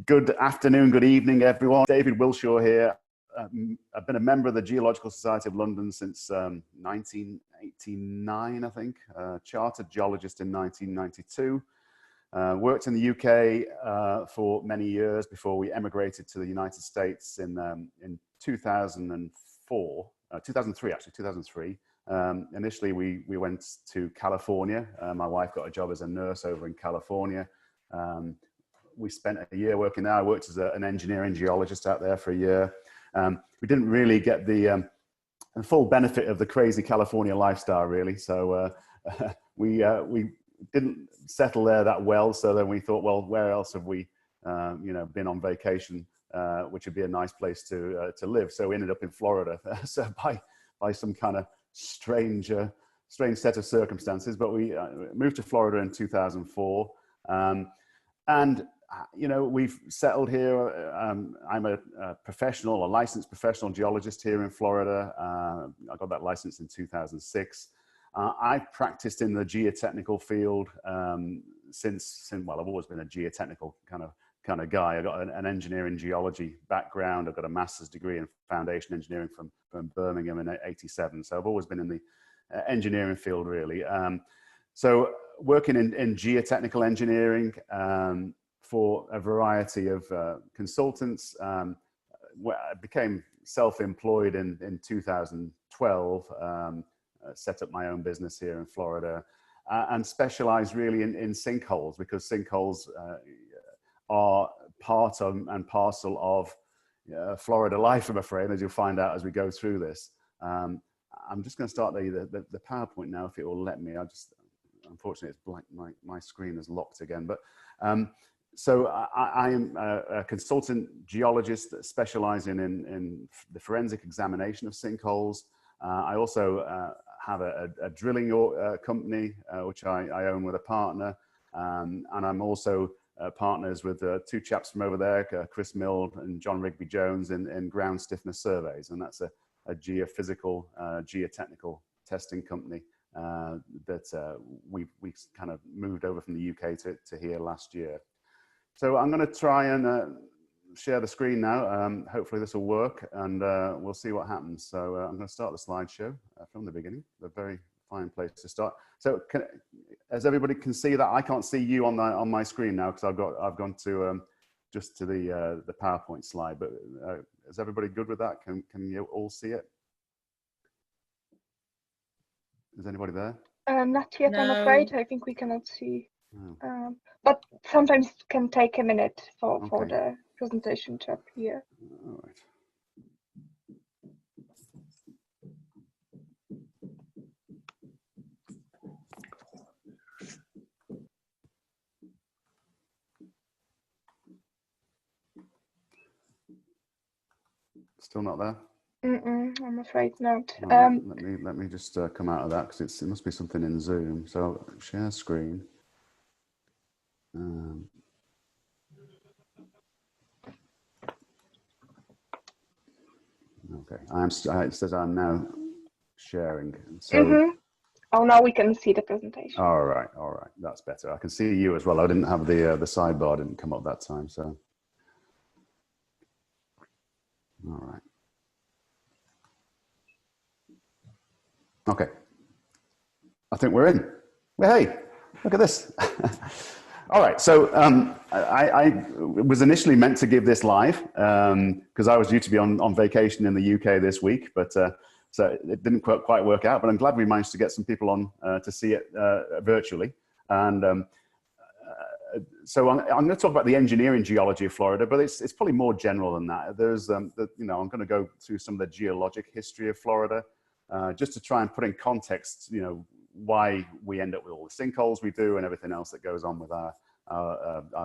Good afternoon, good evening, everyone. David Wilshaw here. I've been a member of the Geological Society of London since 1989, I think. Chartered geologist in 1992. Worked in the UK for many years before we emigrated to the United States in 2004, 2003 actually, 2003. Initially, we went to California. My wife got a job as a nurse over in California. We spent a year working there. I worked as an engineering geologist out there for a year. We didn't really get the full benefit of the crazy California lifestyle, really. So we didn't settle there that well. So then we thought, well, where else have we, been on vacation, which would be a nice place to live? So we ended up in Florida. So by some kind of strange set of circumstances, but we moved to Florida in 2004, and we've settled here. I'm a professional, a licensed professional geologist here in Florida. I got that license in 2006. I've practiced in the geotechnical field since I've always been a geotechnical kind of guy. I got an engineering geology background. I've got a master's degree in foundation engineering from Birmingham in '87. So I've always been in the engineering field, really. So working in geotechnical engineering for a variety of consultants. I became self-employed in 2012, set up my own business here in Florida, and specialized really in sinkholes, because sinkholes are part of and parcel of Florida life, I'm afraid, as you'll find out as we go through this. I'm just going to start the PowerPoint now, if it will let me. Unfortunately, it's blank. My screen is locked again. But so I am a consultant geologist specializing in the forensic examination of sinkholes. I also have a drilling company, which I own with a partner. And I'm also partners with two chaps from over there, Chris Mill and John Rigby Jones, in ground stiffness surveys. And that's a geophysical, geotechnical testing company that we kind of moved over from the UK to here last year. So I'm going to try and share the screen now. Hopefully this will work, and we'll see what happens. So I'm going to start the slideshow from the beginning. A very fine place to start. So as everybody can see that, I can't see you on my screen now because I've gone to just to the PowerPoint slide. But is everybody good with that? Can you all see it? Is anybody there? Not yet, no. I'm afraid. I think we cannot see. Oh. But sometimes it can take a minute for the presentation to appear. All right. Still not there? I'm afraid not. Right, let me just come out of that, because it must be something in Zoom. So share screen. Okay, it says I'm now sharing. So oh, now we can see the presentation. All right, that's better. I can see you as well. I didn't have the sidebar didn't come up that time. So all right. Okay, I think we're in. Well, hey, look at this. All right, so I was initially meant to give this live because I was due to be on vacation in the UK this week, but so it didn't quite work out. But I'm glad we managed to get some people on to see it virtually. And so I'm going to talk about the engineering geology of Florida, but it's probably more general than that. There's, I'm going to go through some of the geologic history of Florida. Just to try and put in context, why we end up with all the sinkholes we do and everything else that goes on with our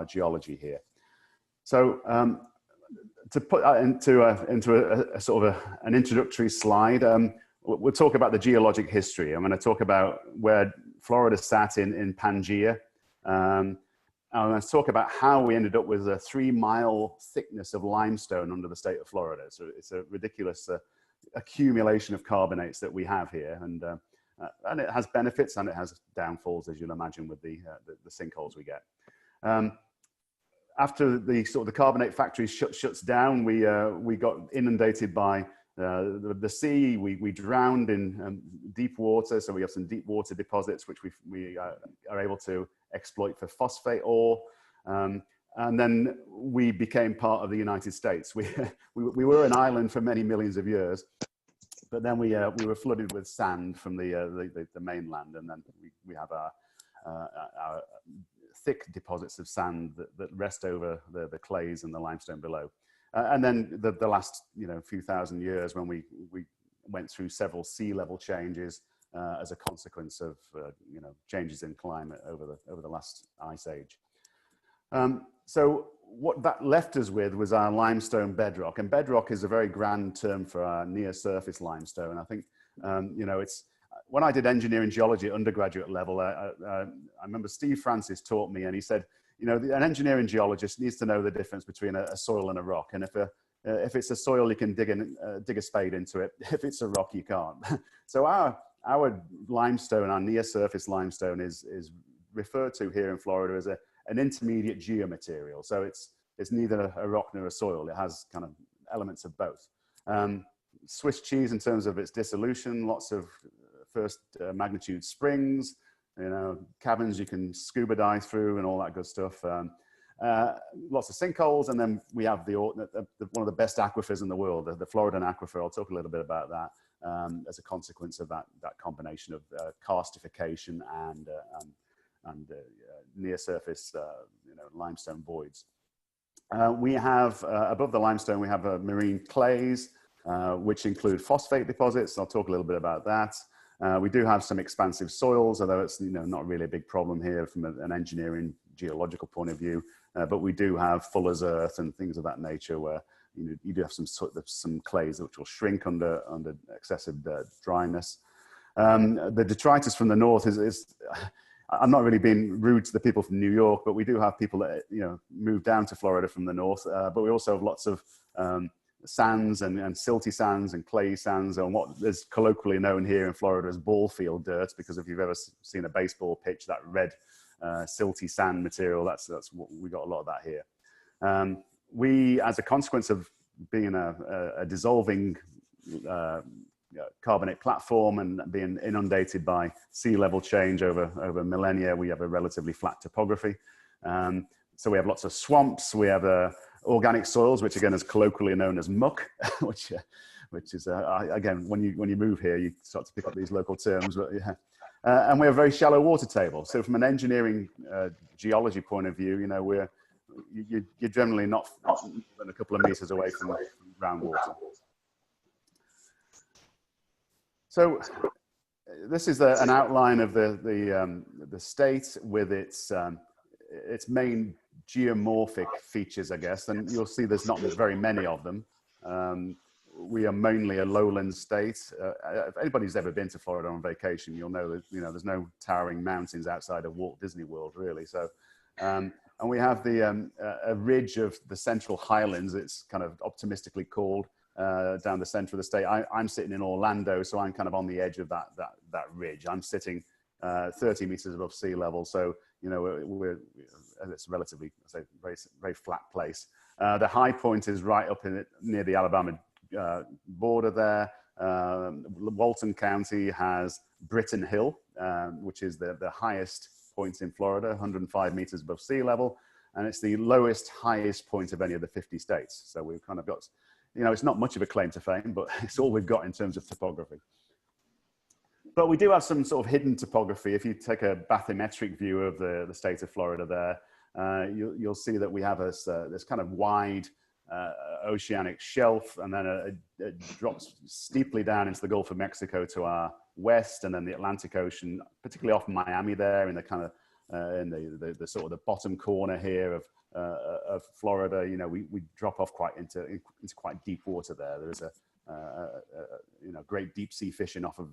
geology here. So to put that into a sort of an introductory slide, we'll talk about the geologic history. I'm going to talk about where Florida sat in Pangaea. I'm going to talk about how we ended up with a 3-mile thickness of limestone under the state of Florida. So it's a ridiculous accumulation of carbonates that we have here, and it has benefits and it has downfalls, as you'll imagine, with the sinkholes we get. after the sort of the carbonate factory shuts down, we got inundated by the sea. We drowned in deep water, so we have some deep water deposits which we are able to exploit for phosphate ore. And then we became part of the United States. We were an island for many millions of years, but then we were flooded with sand from the mainland, and then we have our thick deposits of sand that rest over the clays and the limestone below. And then the last few thousand years, when we went through several sea level changes as a consequence of changes in climate over the last ice age. So what that left us with was our limestone bedrock, and bedrock is a very grand term for our near surface limestone. I think it's when I did engineering geology at undergraduate level, I remember Steve Francis taught me, and he said, an engineering geologist needs to know the difference between a soil and a rock. And if it's a soil, you can dig a spade into it. If it's a rock, you can't. So our limestone, our near surface limestone, is referred to here in Florida as an intermediate geomaterial. So it's neither a rock nor a soil. It has kind of elements of both. Swiss cheese in terms of its dissolution, lots of first magnitude springs, caverns you can scuba dive through and all that good stuff. Lots of sinkholes, and then we have one of the best aquifers in the world, the Floridan aquifer. I'll talk a little bit about that as a consequence of that combination of karstification and near surface limestone voids. We have above the limestone we have marine clays, which include phosphate deposits. I'll talk a little bit about that. We do have some expansive soils, although it's not really a big problem here from an engineering geological point of view. But we do have fuller's earth and things of that nature, where you do have some clays which will shrink under excessive dryness. The detritus from the north is I'm not really being rude to the people from New York, but we do have people that move down to Florida from the north. But we also have lots of sands and silty sands and clay sands, and what is colloquially known here in Florida as ball field dirt, because if you've ever seen a baseball pitch, that red silty sand material, that's what we got a lot of that here. We, as a consequence of being a dissolving carbonate platform and being inundated by sea level change over millennia, we have a relatively flat topography. So we have lots of swamps. We have organic soils, which again is colloquially known as muck, which is again, when you move here, you start to pick up these local terms. But yeah. And we have very shallow water table. So from an engineering geology point of view, you're generally not than a couple of meters away from groundwater. So this is an outline of the state with its main geomorphic features, I guess, and you'll see there's not very many of them. We are mainly a lowland state. If anybody's ever been to Florida on vacation, you'll know that there's no towering mountains outside of Walt Disney World, really. So, and we have a ridge of the Central Highlands. It's kind of optimistically called down the center of the state. I'm sitting in Orlando, so I'm kind of on the edge of that ridge. I'm sitting 30 meters above sea level, so it's relatively, very very flat place. The high point is right up near the Alabama border there. Walton County has Britton Hill, which is the highest point in Florida, 105 meters above sea level, and it's the highest point of any of the 50 states. So we've kind of got, it's not much of a claim to fame, but it's all we've got in terms of topography. But we do have some sort of hidden topography. If you take a bathymetric view of the state of Florida there, you'll see that we have this kind of wide oceanic shelf, and then it drops steeply down into the Gulf of Mexico to our west, and then the Atlantic Ocean, particularly off Miami there in the kind of in the sort of the bottom corner here of Florida. We drop off quite into quite deep water there. There's a great deep sea fishing off of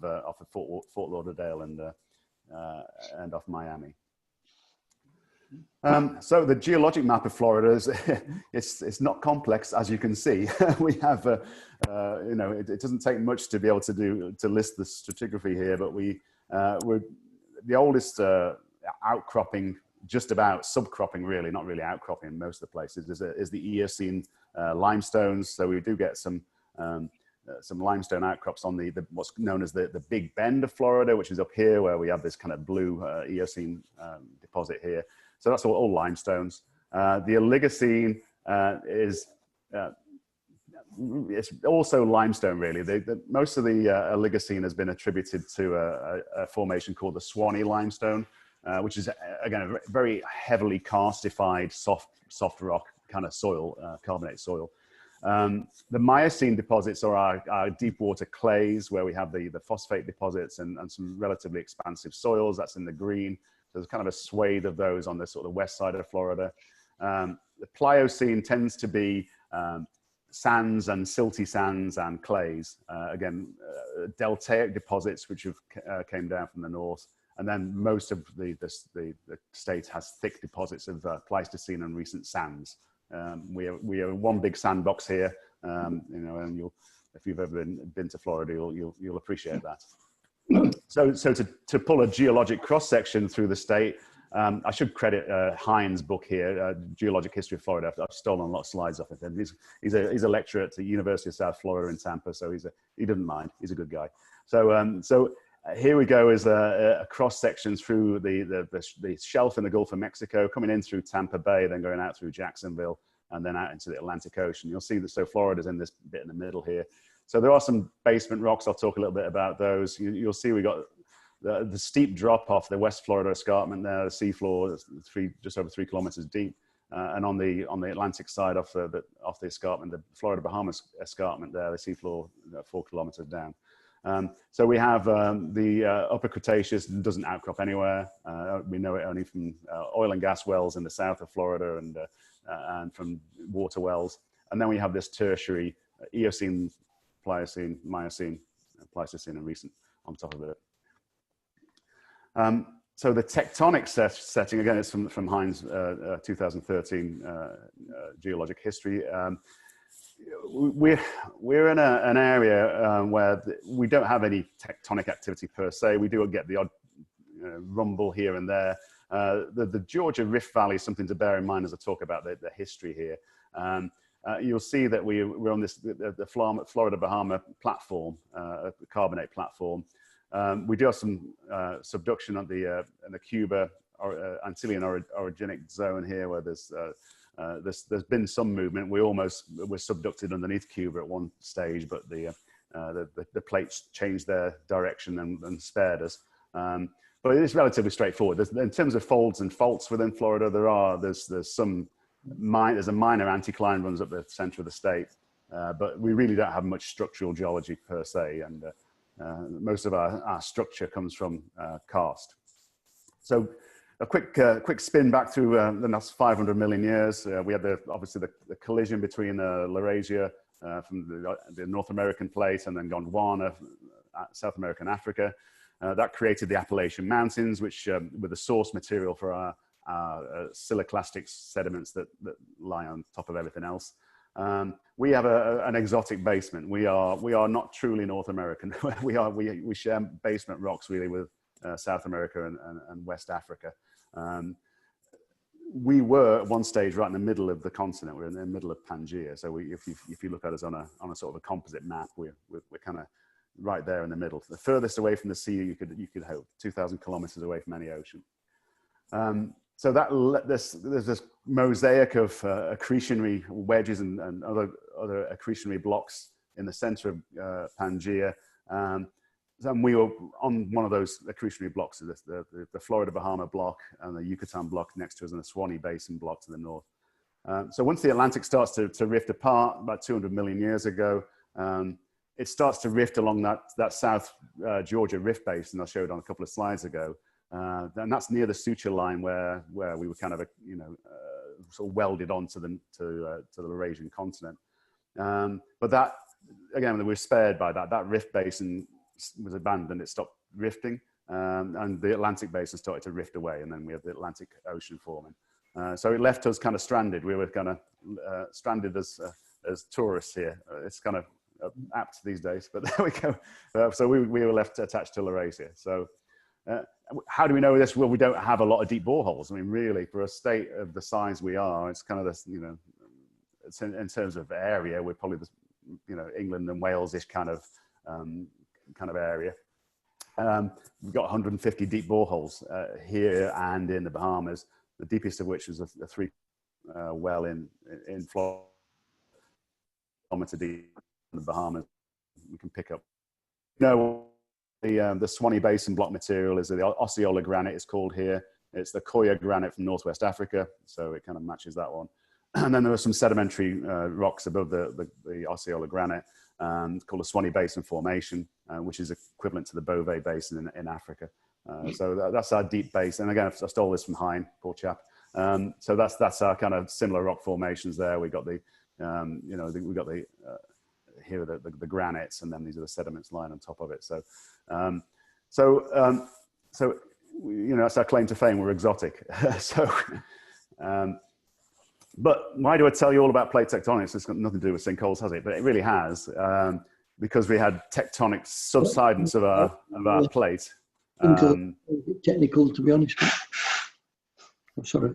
Fort Lauderdale and off Miami. So the geologic map of Florida is it's not complex, as you can see. We have it doesn't take much to be able to list the stratigraphy here, but we're the oldest outcropping just about subcropping, really, not really outcropping in most of the places, is the Eocene limestones. So we do get some limestone outcrops on the what's known as the Big Bend of Florida, which is up here where we have this kind of blue Eocene deposit here. So that's all limestones. The Oligocene is it's also limestone, really. Most of the Oligocene has been attributed to a formation called the Swanee limestone, which is, again, a very heavily karstified, soft rock kind of soil, carbonate soil. The Miocene deposits are our deep water clays, where we have the phosphate deposits and some relatively expansive soils. That's in the green. So there's kind of a swathe of those on the sort of west side of Florida. The Pliocene tends to be sands and silty sands and clays. Again, deltaic deposits, which have came down from the north. And then most of the state has thick deposits of Pleistocene and recent sands. We have one big sandbox here, you know, and if you've ever been to Florida, you'll appreciate that. So to pull a geologic cross section through the state, I should credit Hines' book here, Geologic History of Florida. I've stolen a lot of slides off of him. He's a lecturer at the University of South Florida in Tampa, so he doesn't mind. He's a good guy. So here we go, is a cross section through the shelf in the Gulf of Mexico, coming in through Tampa Bay, then going out through Jacksonville, and then out into the Atlantic Ocean. You'll see that, so Florida's in this bit in the middle here. So there are some basement rocks. I'll talk a little bit about those. You'll see we got the steep drop off the West Florida escarpment there, the seafloor, just over 3 kilometers deep. And on the Atlantic side off the escarpment, the Florida Bahamas escarpment there, the seafloor 4 kilometers down. So we have the Upper Cretaceous doesn't outcrop anywhere. We know it only from oil and gas wells in the south of Florida and from water wells. And then we have this tertiary Eocene, Pliocene, Miocene, Pleistocene, and recent on top of it. So the tectonic setting, again, it's from Hines' 2013 Geologic History. We're in an area where we don't have any tectonic activity per se. We do get the odd rumble here and there. The Georgia Rift Valley is something to bear in mind as I talk about the history here. You'll see that we're on the Florida Bahama platform, carbonate platform. We do have some subduction on in the Cuba Antillean orogenic zone here, where there's been some movement. We almost were subducted underneath Cuba at one stage, but the plates changed their direction and spared us. But it is relatively straightforward. In terms of folds and faults within Florida, there's a minor anticline runs up the center of the state, but we really don't have much structural geology per se, and most of our structure comes from karst. So a quick spin back through the last 500 million years. We had obviously the collision between Laurasia from the North American plate and then Gondwana, South America and Africa. That created the Appalachian Mountains, which were the source material for our siliclastic sediments that lie on top of everything else. We have an exotic basement. We are not truly North American. we share basement rocks really with South America and West Africa. We were at one stage right in the middle of the continent. We're in the middle of Pangaea. So if you look at us on a sort of a composite map, we're kind of right there in the middle. The furthest away from the sea you could hope, 2,000 kilometers away from any ocean. So there's this mosaic of accretionary wedges and other accretionary blocks in the center of Pangaea. And we were on one of those accretionary blocks, the Florida Bahama block and the Yucatan block next to us, and the Swanee Basin block to the north. So once the Atlantic starts to rift apart about 200 million years ago, it starts to rift along that South Georgia rift basin I showed on a couple of slides ago. And that's near the suture line where we were kind of sort of welded onto the Eurasian continent. But that, again, we were spared by that. That rift basin was abandoned. It stopped rifting, and the Atlantic basin started to rift away, and then we have the Atlantic Ocean forming. So it left us kind of stranded. We were kind of stranded as tourists here. It's kind of apt these days, but there we go. So we were left attached to Laurasia. So how do we know this? Well, we don't have a lot of deep boreholes. I mean, really, for a state of the size we are, it's kind of this, you know, it's in terms of area, we're probably the, you know, England and Wales-ish kind of area. We've got 150 deep boreholes here and in the Bahamas, the deepest of which is a 3 well in Florida, deep in the Bahamas. We can pick up, you know, the Swanee Basin block material is the Osceola granite, it's called here. It's the Koya granite from Northwest Africa, so it kind of matches that one. And then there are some sedimentary rocks above the Osceola granite called the Swanee Basin Formation, which is equivalent to the Beauvais Basin in Africa. So that's our deep basin. And again, I stole this from Hein, poor chap. So that's our kind of similar rock formations there. We got the, you know, we got the here are the granites, and then these are the sediments lying on top of it. So, you know, that's our claim to fame. We're exotic. But why do I tell you all about plate tectonics? It's got nothing to do with sinkholes, has it? But it really has, because we had tectonic subsidence of our plate. Technical, to be honest. I'm sorry.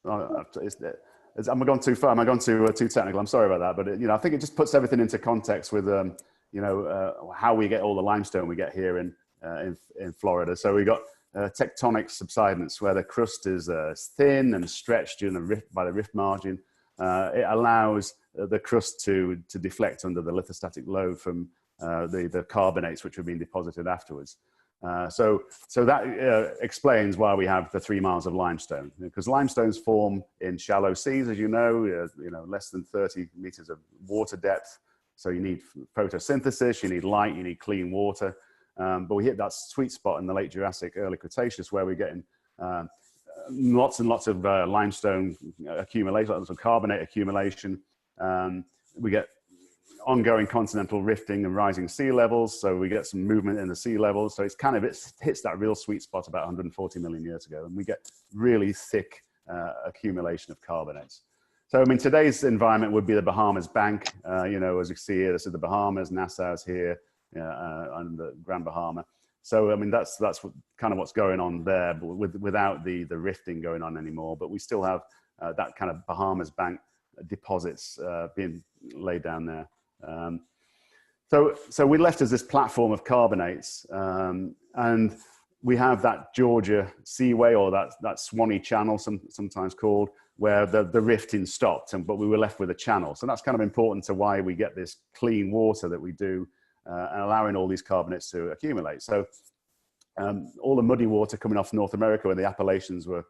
Am I gone too far? Am I gone too technical? I'm sorry about that, but you know, I think it just puts everything into context with you know, how we get all the limestone we get here in Florida. So we got tectonic subsidence, where the crust is thin and stretched by the rift margin. It allows the crust to deflect under the lithostatic load from the carbonates which have been deposited afterwards. So that explains why we have the 3 miles of limestone, because limestones form in shallow seas, as you know, less than 30 meters of water depth. So you need photosynthesis, you need light, you need clean water. But we hit that sweet spot in the late Jurassic, early Cretaceous, where we're getting lots and lots of limestone accumulation, lots of carbonate accumulation. We get ongoing continental rifting and rising sea levels, so we get some movement in the sea levels. So it hits that real sweet spot about 140 million years ago, and we get really thick accumulation of carbonates. So I mean, today's environment would be the Bahamas Bank. You know, as you see here, this is the Bahamas, Nassau's here, and the Grand Bahama. So I mean, that's kind of what's going on there, but without the rifting going on anymore. But we still have that kind of Bahamas Bank deposits being laid down there. So we left as this platform of carbonates, and we have that Georgia Seaway, or that Swanee Channel, sometimes called, where the rifting stopped, but we were left with a channel. So that's kind of important to why we get this clean water that we do, and allowing all these carbonates to accumulate. So all the muddy water coming off North America, where the Appalachians were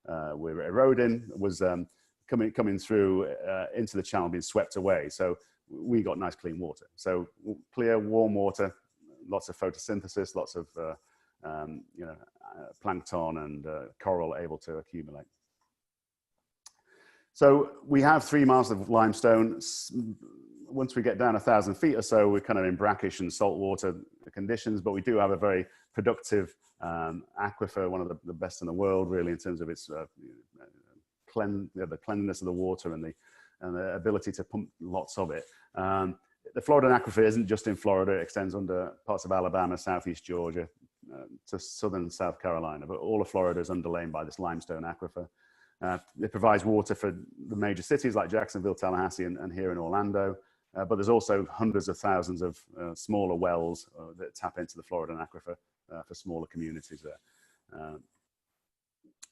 eroding, was coming through into the channel, being swept away. So we got nice clean water. So clear, warm water, lots of photosynthesis, lots of plankton and coral able to accumulate. So we have 3 miles of limestone. Once we get down 1,000 feet or so, we're kind of in brackish and saltwater conditions, but we do have a very productive aquifer, one of the best in the world, really, in terms of its the cleanliness of the water and the ability to pump lots of it. The Floridan aquifer isn't just in Florida. It extends under parts of Alabama, southeast Georgia, to southern South Carolina, but all of Florida is underlain by this limestone aquifer. It provides water for the major cities like Jacksonville, Tallahassee, and here in Orlando. But there's also hundreds of thousands of smaller wells that tap into the Floridan aquifer for smaller communities there.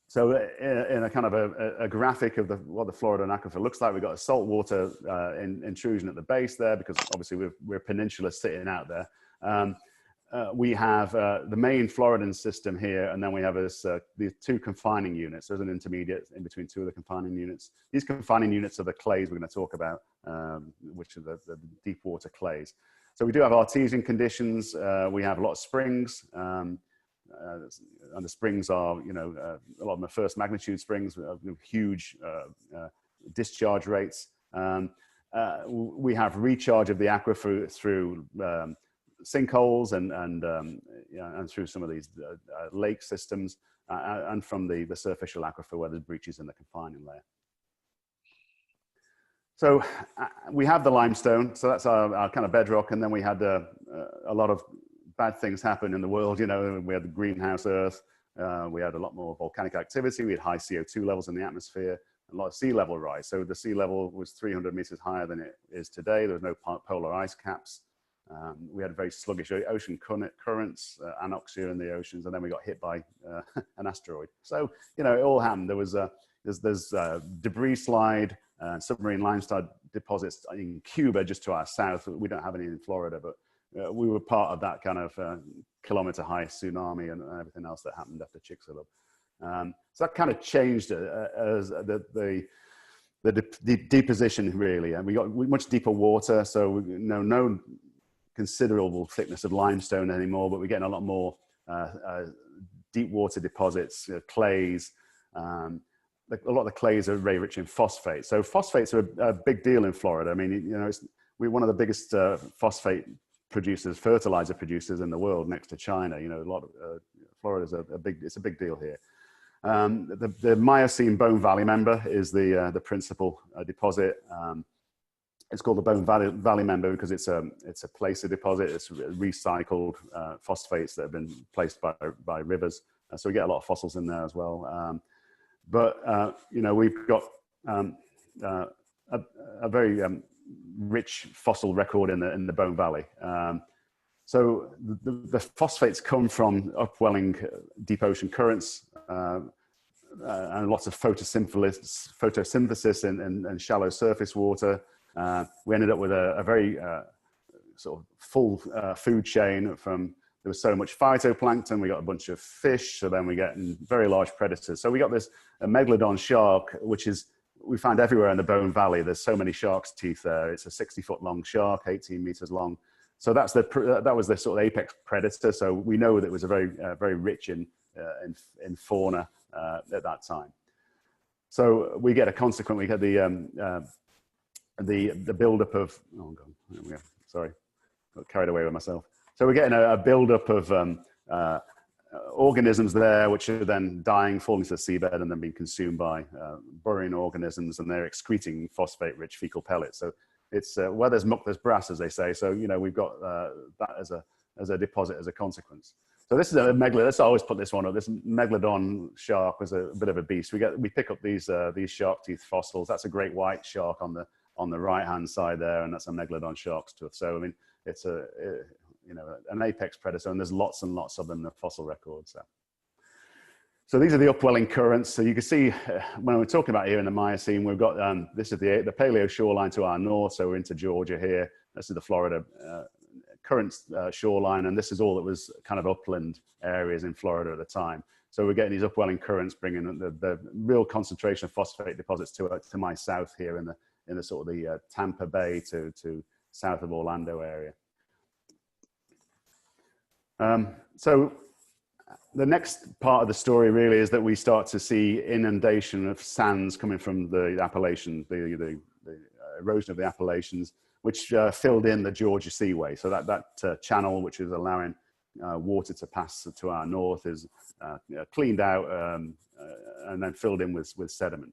So in a kind of a graphic of what the Floridan aquifer looks like, we've got a saltwater intrusion at the base there, because obviously we're a peninsula sitting out there. We have the main Floridan system here, and then we have these 2 confining units. There's an intermediate in between 2 of the confining units. These confining units are the clays we're going to talk about, which are the deep water clays. So we do have artesian conditions. We have a lot of springs, and the springs are, a lot of them are first magnitude springs with huge discharge rates. We have recharge of the aquifer through sinkholes and through some of these lake systems, and from the surficial aquifer where there's breaches in the confining layer. So we have the limestone, so that's our kind of bedrock, and then we had a lot of bad things happen in the world. You know, we had the greenhouse Earth. We had a lot more volcanic activity. We had high CO2 levels in the atmosphere, a lot of sea level rise. So the sea level was 300 meters higher than it is today. There was no polar ice caps. We had very sluggish ocean currents, anoxia in the oceans, and then we got hit by an asteroid. So, you know, it all happened. There was there's debris slide, submarine limestone deposits in Cuba, just to our south. We don't have any in Florida, but we were part of that kind of kilometer-high tsunami and everything else that happened after Chicxulub. So that kind of changed as the deposition, really, and we got much deeper water, so no considerable thickness of limestone anymore, but we're getting a lot more deep water deposits, clays. A lot of the clays are very rich in phosphate. So phosphates are a big deal in Florida. I mean, you know, we're one of the biggest phosphate producers, fertilizer producers in the world, next to China. You know, a lot of Florida's it's a big deal here. The Miocene Bone Valley member is the principal deposit. It's called the Bone Valley member because it's a placer deposit. It's recycled phosphates that have been placed by rivers. So we get a lot of fossils in there as well. You know, we've got a very rich fossil record in the Bone Valley. So the phosphates come from upwelling deep ocean currents and lots of photosynthesis and shallow surface water. We ended up with a very sort of full food chain. From there was so much phytoplankton, we got a bunch of fish, so then we get very large predators. So we got this megalodon shark, which we find everywhere in the Bone Valley. There's so many shark's teeth there. It's a 60-foot long shark, 18 meters long. So that was the sort of apex predator. So we know that it was a very rich in fauna at that time. So we get a consequent. We get the buildup of, oh God, there we go. Sorry, got carried away with myself. So we're getting a buildup of organisms there, which are then dying, falling to the seabed, and then being consumed by burrowing organisms, and they're excreting phosphate-rich fecal pellets. So it's where there's muck, there's brass, as they say. So, you know, we've got that as a deposit as a consequence. So this is a megalodon. Let's always put this one up. This megalodon shark was a bit of a beast. We pick up these shark teeth fossils. That's a great white shark on the right-hand side there, and that's a megalodon shark's tooth. So I mean, it's an apex predator, and there's lots and lots of them in the fossil records. So these are the upwelling currents. So you can see when we're talking about here in the Miocene, we've got this is the paleo shoreline to our north. So we're into Georgia here. This is the Florida current shoreline, and this is all that was kind of upland areas in Florida at the time. So we're getting these upwelling currents bringing the real concentration of phosphate deposits to my south here in the sort of the Tampa Bay to south of Orlando area. So the next part of the story really is that we start to see inundation of sands coming from the Appalachians, the erosion of the Appalachians, which filled in the Georgia Seaway. So that channel, which is allowing water to pass to our north, is cleaned out and then filled in with sediment.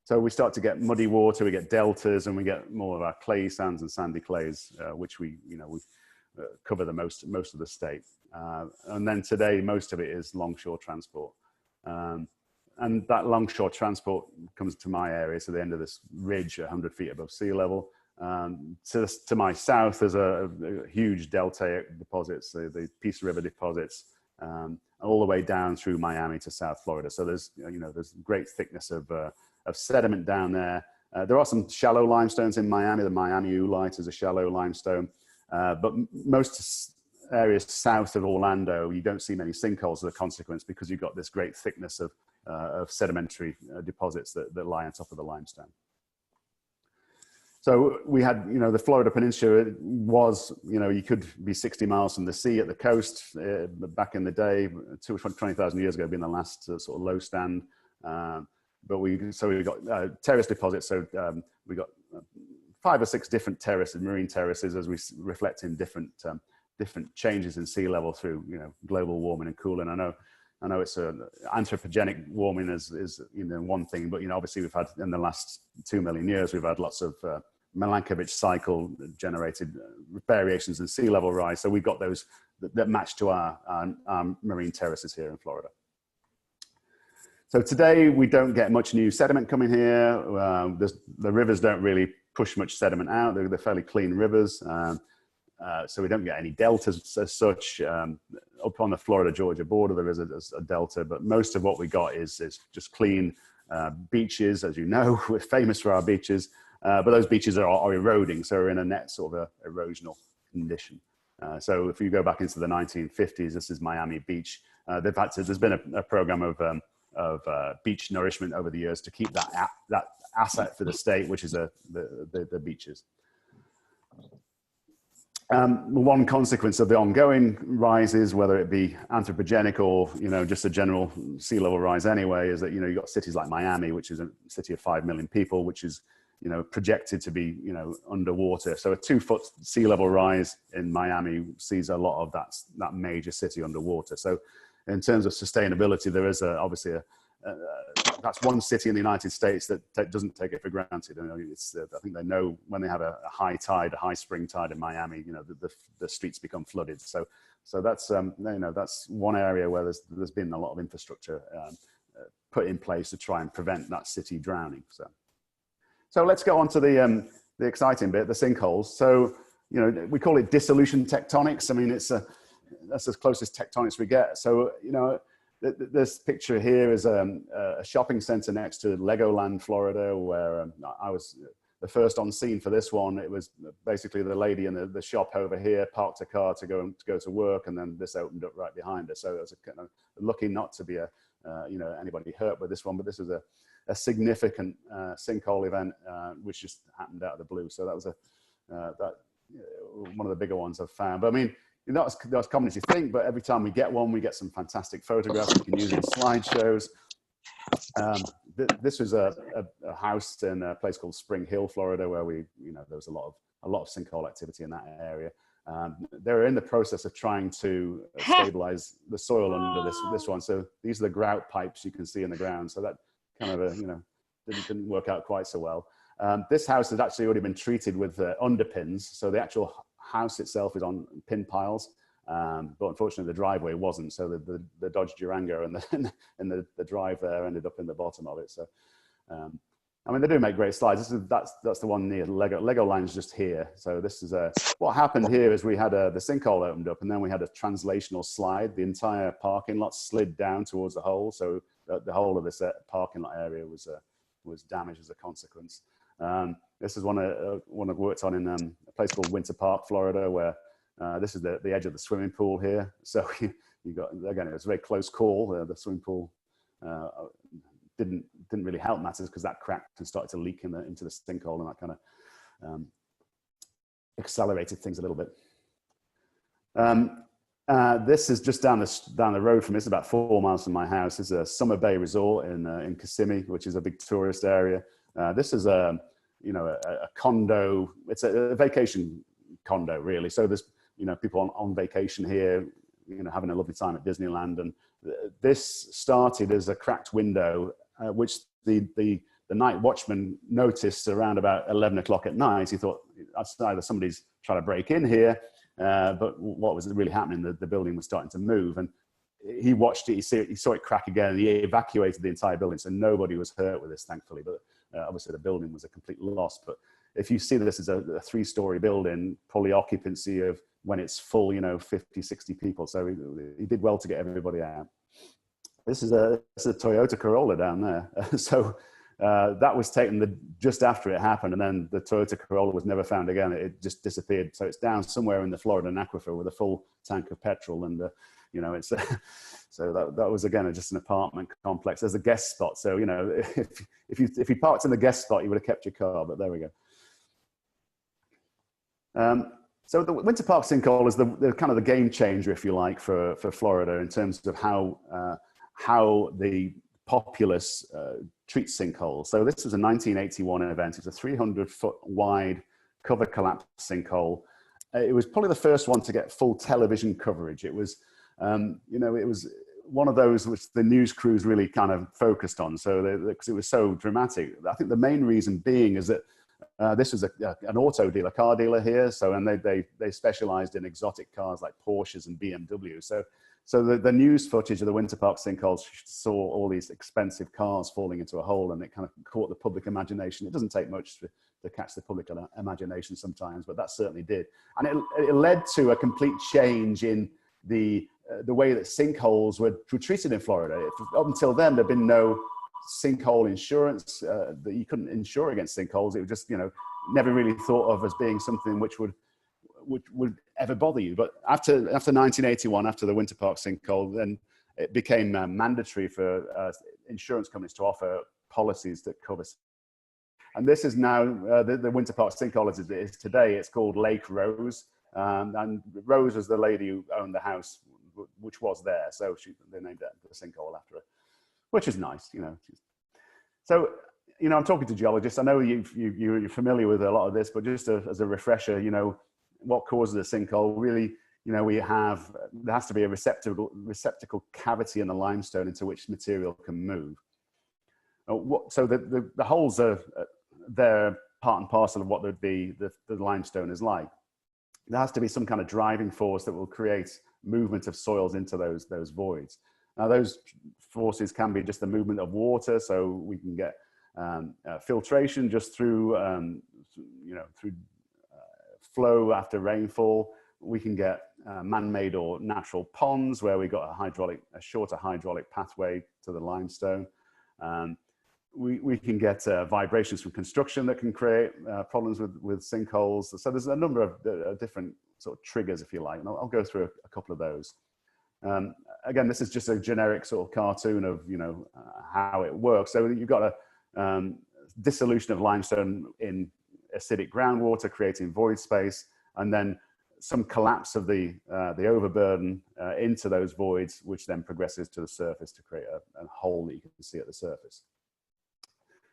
So we start to get muddy water, we get deltas, and we get more of our clay sands and sandy clays, which we cover the most of the state. And then today, most of it is longshore transport. And that longshore transport comes to my area, to the end of this ridge, 100 feet above sea level. To my south, there's a huge deltaic deposits, the Peace River deposits, all the way down through Miami to South Florida. So there's great thickness of sediment down there. There are some shallow limestones in Miami. The Miami oolite is a shallow limestone. But most areas south of Orlando, you don't see many sinkholes as a consequence, because you've got this great thickness of sedimentary deposits that lie on top of the limestone. So we had, the Florida Peninsula was, you could be 60 miles from the sea at the coast. Back in the day, 20,000 years ago, being the last sort of low stand. But we got terrace deposits. So we got 5 or 6 different terraces, marine terraces, as we reflect in different changes in sea level through global warming and cooling. I know it's anthropogenic warming is one thing, but obviously we've had, in the last 2 million years, we've had lots of Milankovitch cycle generated variations in sea level rise. So we got those that match to our marine terraces here in Florida. So today we don't get much new sediment coming here. The rivers don't really push much sediment out. They're fairly clean rivers. So we don't get any deltas as such. Up on the Florida-Georgia border, there is a delta, but most of what we got is just clean beaches. As you know, we're famous for our beaches, but those beaches are eroding, so we're in a net sort of erosional condition. So if you go back into the 1950s, this is Miami Beach. There's been a program of beach nourishment over the years to keep that asset for the state, which is the beaches. One consequence of the ongoing rises, whether it be anthropogenic or just a general sea level rise anyway, is that you've got cities like Miami, which is a city of 5 million people, which is projected to be underwater. So a 2-foot sea level rise in Miami sees a lot of that major city underwater. So in terms of sustainability, there is obviously that's one city in the United States that doesn't take it for granted. I think they know when they have a high tide, a high spring tide in Miami, the streets become flooded. So that's that's one area where there's been a lot of infrastructure put in place to try and prevent that city drowning. So let's go on to the exciting bit, the sinkholes. So we call it dissolution tectonics. I mean, that's as close as tectonics we get. So this picture here is a shopping center next to Legoland, Florida, where I was the first on scene for this one. It was basically the lady in the shop over here parked a car to go to work, and then this opened up right behind her. So it was kind of lucky not to be anybody hurt with this one, but this is a significant sinkhole event which just happened out of the blue. So that was one of the bigger ones I've found. But I mean, not as common as you think, but every time we get one, we get some fantastic photographs we can use in slideshows. This was a house in a place called Spring Hill, Florida, where there was a lot of sinkhole activity in that area. They're in the process of trying to stabilize the soil under this one. So these are the grout pipes you can see in the ground. So that kind of didn't work out quite so well. This house has actually already been treated with underpins. So the actual house itself is on pin piles, but unfortunately the driveway wasn't. So the Dodge Durango and the drive there ended up in the bottom of it. So I mean, they do make great slides. That's the one near Legoland's just here. So this is what happened here is we had the sinkhole opened up, and then we had a translational slide. The entire parking lot slid down towards the hole. So the whole of this parking lot area was damaged as a consequence. This is one I've worked on in a place called Winter Park, Florida, where this is the edge of the swimming pool here. So you got, again, it was a very close call. The swimming pool didn't really help matters because that cracked and started to leak into the sinkhole, and that kind of accelerated things a little bit. This is just down the road from me. It's about 4 miles from my house. It's a Summer Bay Resort in Kissimmee, which is a big tourist area. This is a condo. It's a vacation condo, really. So there's people on vacation here, having a lovely time at Disneyland. And this started as a cracked window, which the night watchman noticed around about 11 o'clock at night. He thought either somebody's trying to break in here, but what was really happening? The building was starting to move, and he watched it. He saw it crack again, and he evacuated the entire building. So nobody was hurt with this, thankfully. But obviously, the building was a complete loss. But if you see this as a 3-story building, probably occupancy of when it's full, 50, 60 people. So he did well to get everybody out. This is a Toyota Corolla down there. So that was taken just after it happened, and then the Toyota Corolla was never found again. It just disappeared. So it's down somewhere in the Floridan aquifer with a full tank of petrol, and it's so that was again just an apartment complex. There's a guest spot, so if you parked in the guest spot, you would have kept your car. But there we go. So the Winter Park sinkhole is the kind of the game changer, if you like, for Florida in terms of how the populace treats sinkholes. So this was a 1981 event. It was a 300-foot wide cover collapse sinkhole. It was probably the first one to get full television coverage. It was, it was one of those which the news crews really kind of focused on. So because it was so dramatic. I think the main reason being is that this was an auto dealer, car dealer here. So, and they specialized in exotic cars like Porsches and BMWs. So the news footage of the Winter Park sinkholes saw all these expensive cars falling into a hole, and it kind of caught the public imagination. It doesn't take much to catch the public imagination sometimes, but that certainly did. And it led to a complete change in the way that sinkholes were treated in Florida. Up until then, there'd been no sinkhole insurance, that you couldn't insure against sinkholes. It was just, never really thought of as being something which would ever bother you. But after 1981, after the Winter Park sinkhole, then it became mandatory for insurance companies to offer policies that cover. And this is now the Winter Park sinkhole as it is today. It's called Lake Rose, and Rose was the lady who owned the house which was there, so they named it the sinkhole after her, which is nice, So, I'm talking to geologists. I know you're familiar with a lot of this, but just as a refresher, what causes a sinkhole? Really, there has to be a receptacle cavity in the limestone into which material can move. So the holes they're part and parcel of what the limestone is like. There has to be some kind of driving force that will create movement of soils into those voids. Now, those forces can be just the movement of water, so we can get filtration just through flow after rainfall. We can get man-made or natural ponds where we got a shorter hydraulic pathway to the limestone. We can get vibrations from construction that can create problems with sinkholes. So there's a number of different sort of triggers, if you like, and I'll go through a couple of those. Again, this is just a generic sort of cartoon of how it works. So you've got a dissolution of limestone in acidic groundwater, creating void space, and then some collapse of the overburden into those voids, which then progresses to the surface to create a hole that you can see at the surface.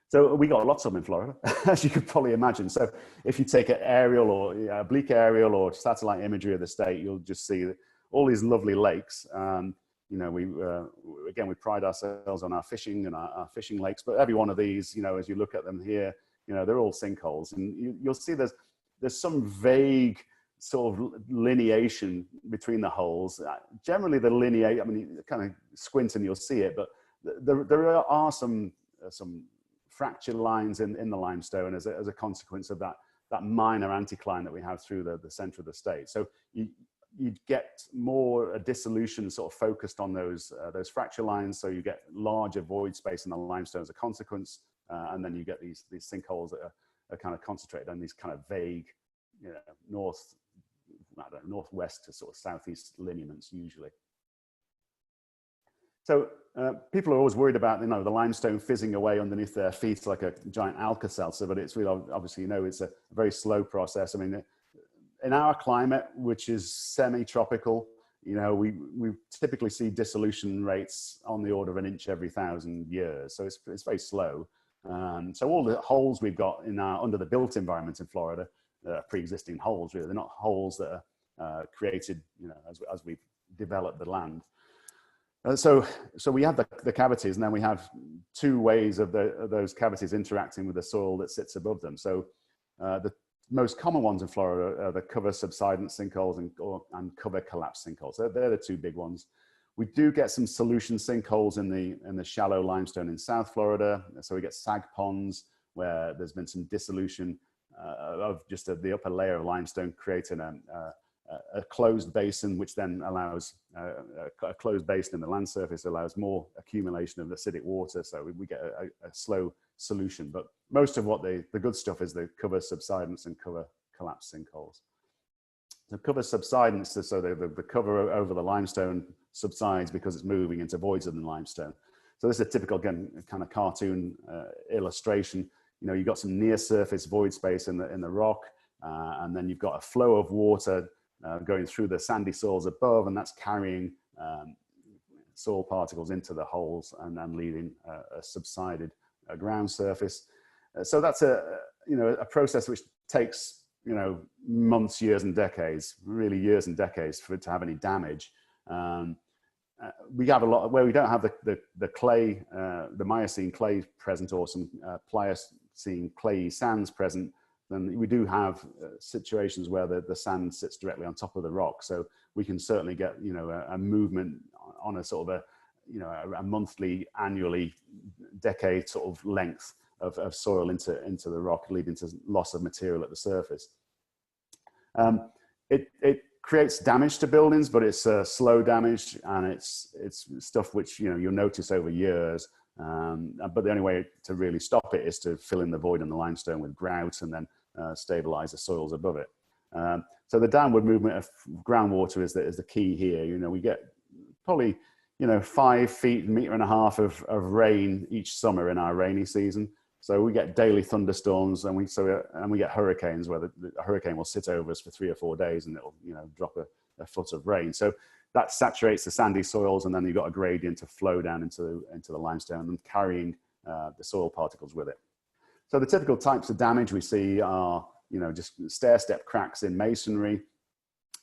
So we got lots of them in Florida, as you could probably imagine. So if you take an aerial or oblique aerial or satellite imagery of the state, you'll just see all these lovely lakes. We pride ourselves on our fishing and our fishing lakes, but every one of these, as you look at them here, they're all sinkholes, and you'll see there's some vague sort of lineation between the holes. Generally, you kind of squint and you'll see it, but there are some fracture lines in the limestone as a consequence of that minor anticline that we have through the center of the state. So you'd get more a dissolution sort of focused on those fracture lines, so you get larger void space in the limestone as a consequence, and then you get these sinkholes that are kind of concentrated on these kind of vague, northwest to sort of southeast lineaments usually. So people are always worried about the limestone fizzing away underneath their feet like a giant Alka-Seltzer, but it's really obviously it's a very slow process. I mean, in our climate, which is semi-tropical, we typically see dissolution rates on the order of an inch every 1,000 years. So it's very slow. So all the holes we've got under the built environment in Florida are pre-existing holes. Really, they're not holes that are created as we've developed the land. So we have the cavities, and then we have two ways of those cavities interacting with the soil that sits above them. So the most common ones in Florida are the cover subsidence sinkholes and cover collapse sinkholes. They're the two big ones. We do get some solution sinkholes in the shallow limestone in South Florida. So we get sag ponds where there's been some dissolution of just the upper layer of limestone, creating a closed basin, which then allows a closed basin in the land surface allows more accumulation of acidic water. So we get a slow solution. But most of what the good stuff is the cover subsidence and cover collapse sinkholes. The cover subsidence, so the cover over the limestone subsides because it's moving into voids in the limestone. So this is a typical, again, kind of cartoon illustration. You've got some near surface void space in the rock, and then you've got a flow of water going through the sandy soils above, and that's carrying soil particles into the holes and then leaving a subsided ground surface. So that's a process which takes months, years, and decades, really years and decades for it to have any damage. We have a lot where we don't have the clay, the Miocene clay present, or some seeing clayey sands present, then we do have situations where the sand sits directly on top of the rock. So we can certainly get, you know, a movement on a sort of a monthly, annually, decade sort of length of soil into the rock, leading to loss of material at the surface. It creates damage to buildings, but it's slow damage, and it's stuff which, you know, you'll notice over years. But the only way to really stop it is to fill in the void in the limestone with grout and then stabilize the soils above it. So the downward movement of groundwater is the key here. You know, we get probably, you know, 5 feet, 1.5 meters of rain each summer in our rainy season. So we get daily thunderstorms, and we get hurricanes where the hurricane will sit over us for 3 or 4 days, and it'll, you know, drop a foot of rain. So that saturates the sandy soils, and then you've got a gradient to flow down into the limestone and carrying the soil particles with it. So the typical types of damage we see are, you know, just stair-step cracks in masonry.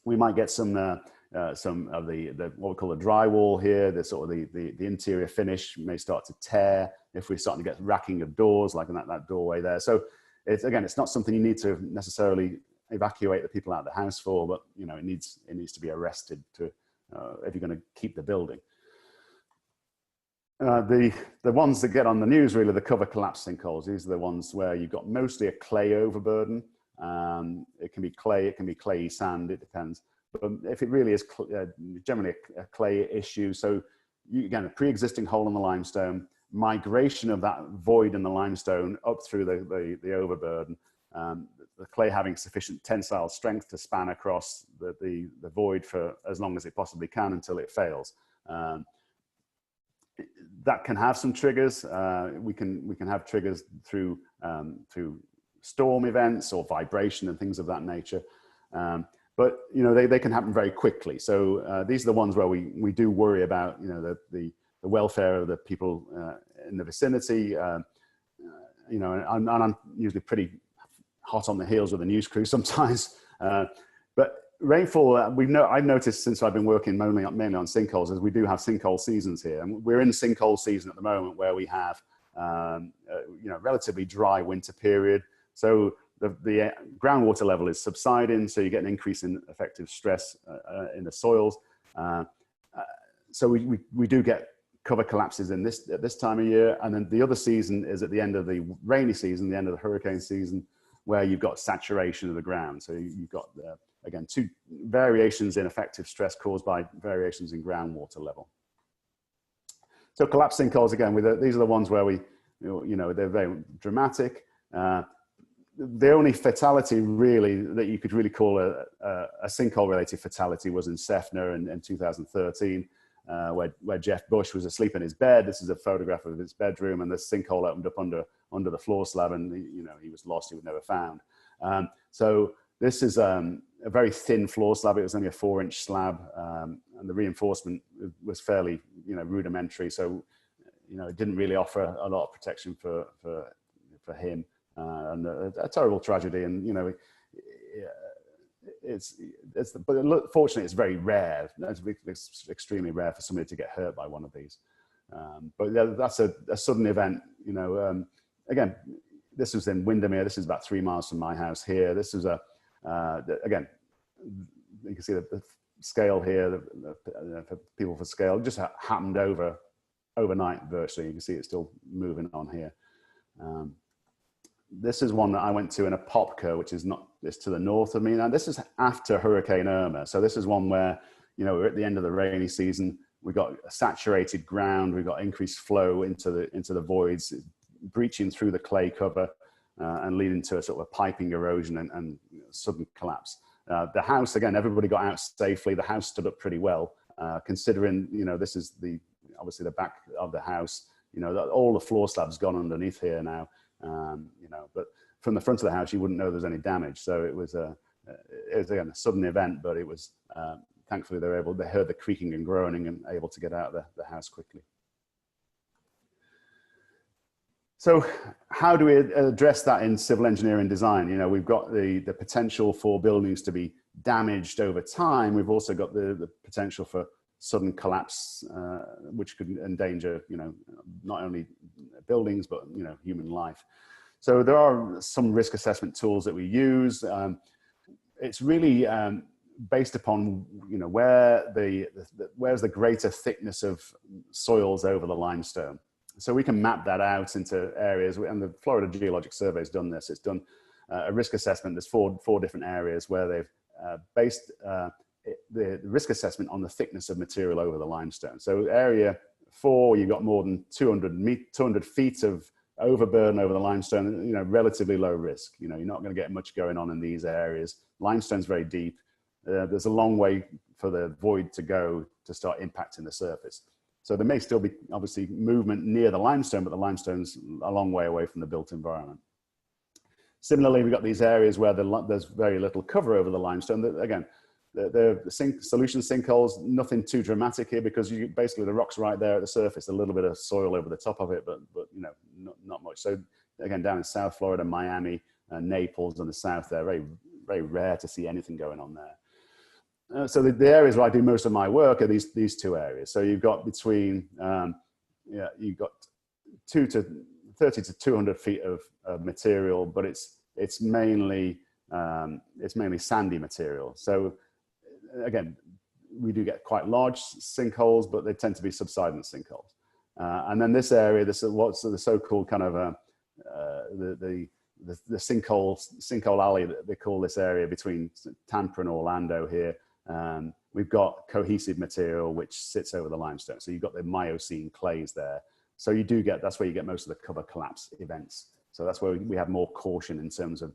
We might get some of the what we call the drywall here. The sort of the interior finish may start to tear if we're starting to get racking of doors, like in that doorway there. So it's not something you need to necessarily evacuate the people out of the house for, but, you know, it needs to be arrested to if you're going to keep the building. The ones that get on the news, really, the cover collapse sinkholes. These are the ones where you've got mostly a clay overburden. It can be clay, it can be clayey sand, it depends. But if it really is generally a clay issue, so again, a pre-existing hole in the limestone, migration of that void in the limestone up through the overburden, the clay having sufficient tensile strength to span across the void for as long as it possibly can until it fails. That can have some triggers. We can have triggers through storm events or vibration and things of that nature. But, you know, they can happen very quickly. So these are the ones where we do worry about, you know, the welfare of the people in the vicinity. You know, and I'm usually pretty hot on the heels of the news crew sometimes. But rainfall, I've noticed since I've been working mainly on sinkholes, is we do have sinkhole seasons here. And we're in sinkhole season at the moment, where we have, you know, relatively dry winter period. So the groundwater level is subsiding, so you get an increase in effective stress in the soils. So we do get cover collapses at this time of year, and then the other season is at the end of the rainy season, the end of the hurricane season, where you've got saturation of the ground. So you've got again 2 variations in effective stress caused by variations in groundwater level. So collapse sinkholes, again, these are the ones where you know, they're very dramatic. The only fatality really that you could really call a sinkhole-related fatality was in Sefner in 2013, where Jeff Bush was asleep in his bed. This is a photograph of his bedroom, and the sinkhole opened up under the floor slab, and, you know, he was lost. He was never found. So this is a very thin floor slab. It was only a 4-inch slab, and the reinforcement was fairly, you know, rudimentary. So, you know, it didn't really offer a lot of protection for him. And a terrible tragedy, and, you know, but fortunately it's very rare. It's extremely rare for somebody to get hurt by one of these. But yeah, that's a sudden event. You know, again, this was in Windermere. This is about 3 miles from my house here. This is again, you can see the scale here. For people for scale, it just happened overnight virtually. You can see it's still moving on here. This is one that I went to in Apopka, which is it's to the north of me. Now, this is after Hurricane Irma. So this is one where, you know, we're at the end of the rainy season. We got saturated ground. We got increased flow into the voids, breaching through the clay cover and leading to a sort of a piping erosion and sudden collapse. The house, again, everybody got out safely. The house stood up pretty well, considering, you know, this is obviously the back of the house. You know, all the floor slab's gone underneath here now. You know, but from the front of the house, you wouldn't know there's any damage. So it was again a sudden event, but it was thankfully they heard the creaking and groaning and able to get out of the house quickly. So how do we address that in civil engineering design? You know, we've got the potential for buildings to be damaged over time. We've also got the potential for sudden collapse, which could endanger, you know, not only buildings, but, you know, human life. So there are some risk assessment tools that we use. It's really based upon, you know, where's the greater thickness of soils over the limestone. So we can map that out into areas, and the Florida Geologic Survey has done this. It's done a risk assessment. There's four different areas where they've based the risk assessment on the thickness of material over the limestone. So area 4, you've got more than 200 feet of overburden over the limestone, you know, relatively low risk. You know, you're not going to get much going on in these areas. Limestone's very deep. There's a long way for the void to go to start impacting the surface. So there may still be obviously movement near the limestone, but the limestone's a long way away from the built environment. Similarly, we've got these areas where there's very little cover over the limestone. Again, the solution sinkholes, nothing too dramatic here, because basically the rock's right there at the surface, a little bit of soil over the top of it, but you know, not much. So again, down in South Florida, Miami, Naples, and the south, they're very, very rare to see anything going on there. So the areas where I do most of my work are these two areas. So you've got between, you've got 30 to 200 feet of material, but it's mainly sandy material. So again, we do get quite large sinkholes, but they tend to be subsidence sinkholes. And then this area, what's the so-called kind of the sinkhole alley that they call this area between Tampa and Orlando here. We've got cohesive material which sits over the limestone. So you've got the Miocene clays there. So that's where you get most of the cover collapse events. So that's where we have more caution in terms of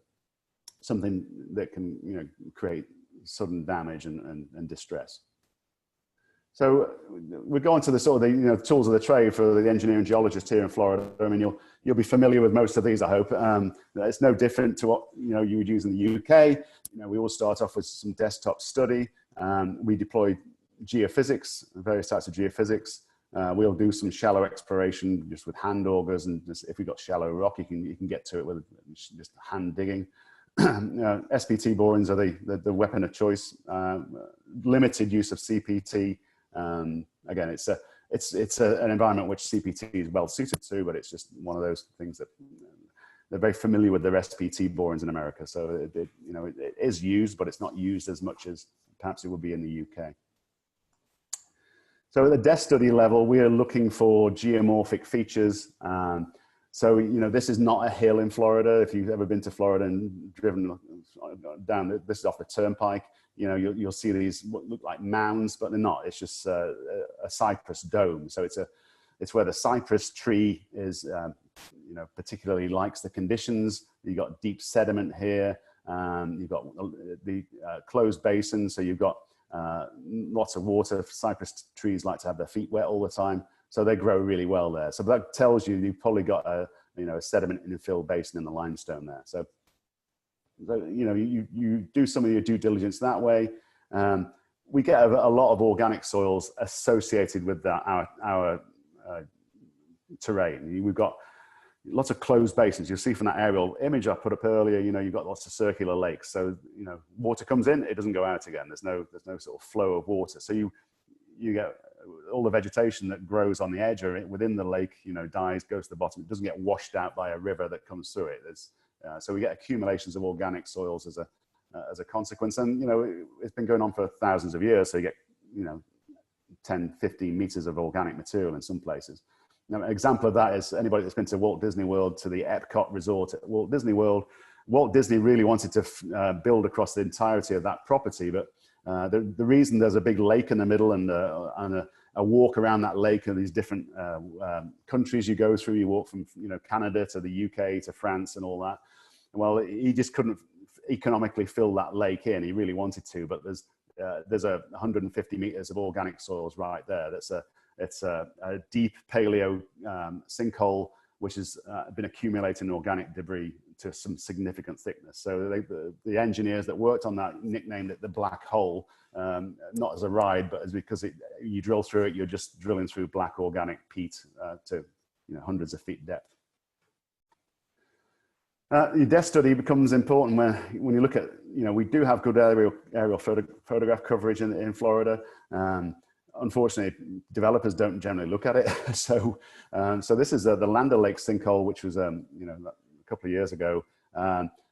something that can, you know, create sudden damage and distress. So we go on to the sort of the tools of the trade for the engineer and geologist here in Florida. I mean, you'll be familiar with most of these, I hope. It's no different to what you would use in the UK. We all start off with some desktop study. We deploy geophysics, various types of geophysics. We'll do some shallow exploration just with hand augers, and if we've got shallow rock, you can get to it with just hand digging. SPT borings are the weapon of choice. Limited use of CPT. Again, it's an environment which CPT is well suited to, but it's just one of those things that they're very familiar with their SPT borings in America. So it is used, but it's not used as much as perhaps it would be in the UK. So at the desk study level, we are looking for geomorphic features. So, this is not a hill in Florida. If you've ever been to Florida and driven down, this is off the turnpike, you'll see these what look like mounds, but they're not. It's just a cypress dome. So it's where the cypress tree is, particularly likes the conditions. You've got deep sediment here. You've got the closed basin. So you've got lots of water. Cypress trees like to have their feet wet all the time. So they grow really well there. So that tells you you've probably got a sediment infill basin in the limestone there. So you do some of your due diligence that way. We get a lot of organic soils associated with our terrain. We've got lots of closed basins. You'll see from that aerial image I put up earlier, you've got lots of circular lakes. So, water comes in, it doesn't go out again. There's no sort of flow of water. So you get all the vegetation that grows on the edge or within the lake, dies, goes to the bottom. It doesn't get washed out by a river that comes through it. So we get accumulations of organic soils as a consequence. And, it's been going on for thousands of years. So you get, 10, 15 meters of organic material in some places. Now, an example of that is anybody that's been to Walt Disney World, to the Epcot Resort at Walt Disney World. Walt Disney really wanted to build across the entirety of that property, but the reason there's a big lake in the middle and a walk around that lake and these different countries you go through, you walk from Canada to the UK to France and all that. Well, he just couldn't economically fill that lake in. He really wanted to, but there's 150 meters of organic soils right there. It's a deep paleo sinkhole, which has been accumulating organic debris to some significant thickness. So the engineers that worked on that nicknamed it the black hole, not as a ride, but as because you drill through it, you're just drilling through black organic peat to hundreds of feet depth. Your desk study becomes important when you look at, we do have good aerial photograph coverage in Florida. Unfortunately, developers don't generally look at it. So this is the Land O'Lakes sinkhole, which was couple of years ago.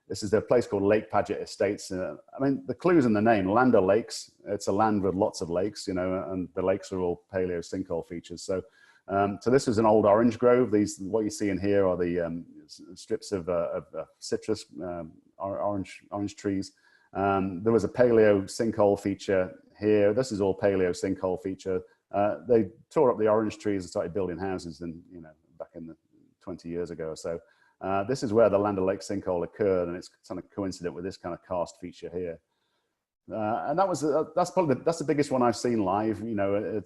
This is a place called Lake Paget Estates. I mean, the clue's in the name, Land O'Lakes. It's a land with lots of lakes, you know, and the lakes are all paleo sinkhole features. So, so this was an old orange grove. These, what you see in here are the strips of citrus, orange trees. There was a paleo sinkhole feature here. This is all paleo sinkhole feature. They tore up the orange trees and started building houses, and you know, back in the 20 years ago or so. This is where the Land O'Lakes sinkhole occurred, and it's kind of coincident with this kind of karst feature here. And that was that's the biggest one I've seen live. You know,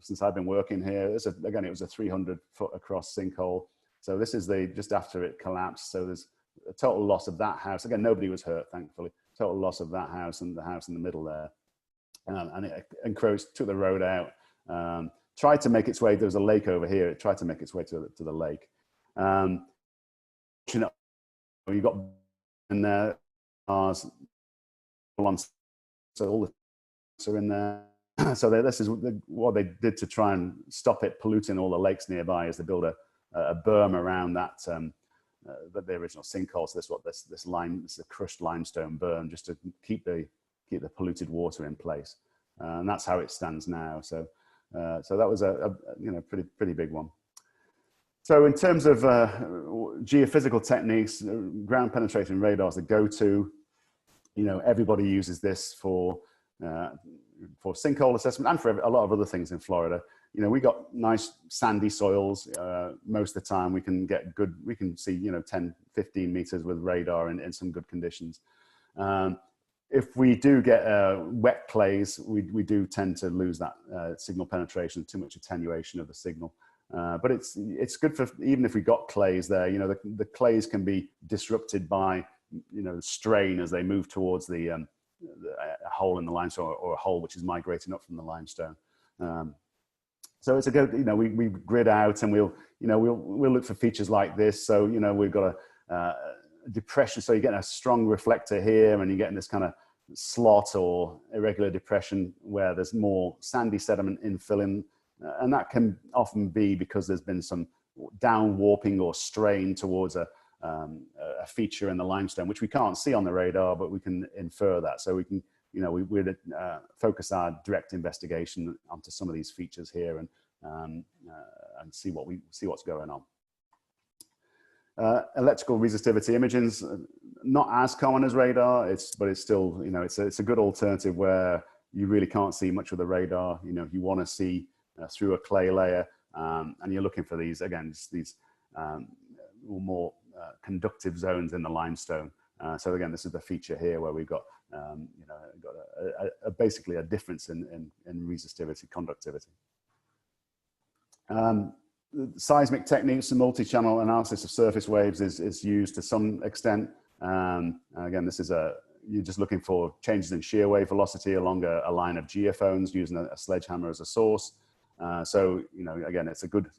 since I've been working here. Again, it was a 300-foot across sinkhole. So this is just after it collapsed. So there's a total loss of that house. Again, nobody was hurt, thankfully. Total loss of that house and the house in the middle there. And it encroached, took the road out. Tried to make its way. There was a lake over here. It tried to make its way to the lake. You know, you got in there, so all the are in there. So this is what they did to try and stop it polluting all the lakes nearby. Is they build a berm around that the original sinkhole. So this is a crushed limestone berm just to keep the polluted water in place, and that's how it stands now. So so that was a you know, pretty big one. So in terms of geophysical techniques, ground penetrating radar is the go-to. You know, everybody uses this for sinkhole assessment and for a lot of other things in Florida. You know, we got nice sandy soils. Most of the time we can see, you know, 10, 15 meters with radar in some good conditions. If we do get wet clays, we do tend to lose that signal penetration, too much attenuation of the signal. But it's good for, even if we got clays there, you know, the clays can be disrupted by, you know, strain as they move towards a hole in the limestone, or a hole which is migrating up from the limestone. So it's a good, you know, we grid out, and we'll look for features like this. So, you know, we've got a depression. So you're getting a strong reflector here, and you're getting this kind of slot or irregular depression where there's more sandy sediment infilling. And that can often be because there's been some down warping or strain towards a feature in the limestone, which we can't see on the radar, but we can infer that. So we can, you know, we'd focus our direct investigation onto some of these features here and see what's going on. Electrical resistivity imaging's not as common as radar, but it's still, you know, it's a good alternative where you really can't see much with the radar. You know, if you want to see through a clay layer, and you're looking for these, again, these more conductive zones in the limestone. So again, this is the feature here where we've got, you know, basically a difference in resistivity, conductivity. Seismic techniques and multi-channel analysis of surface waves is used to some extent. Again, this is you're just looking for changes in shear wave velocity along a line of geophones using a sledgehammer as a source. So, you know, again, it's a good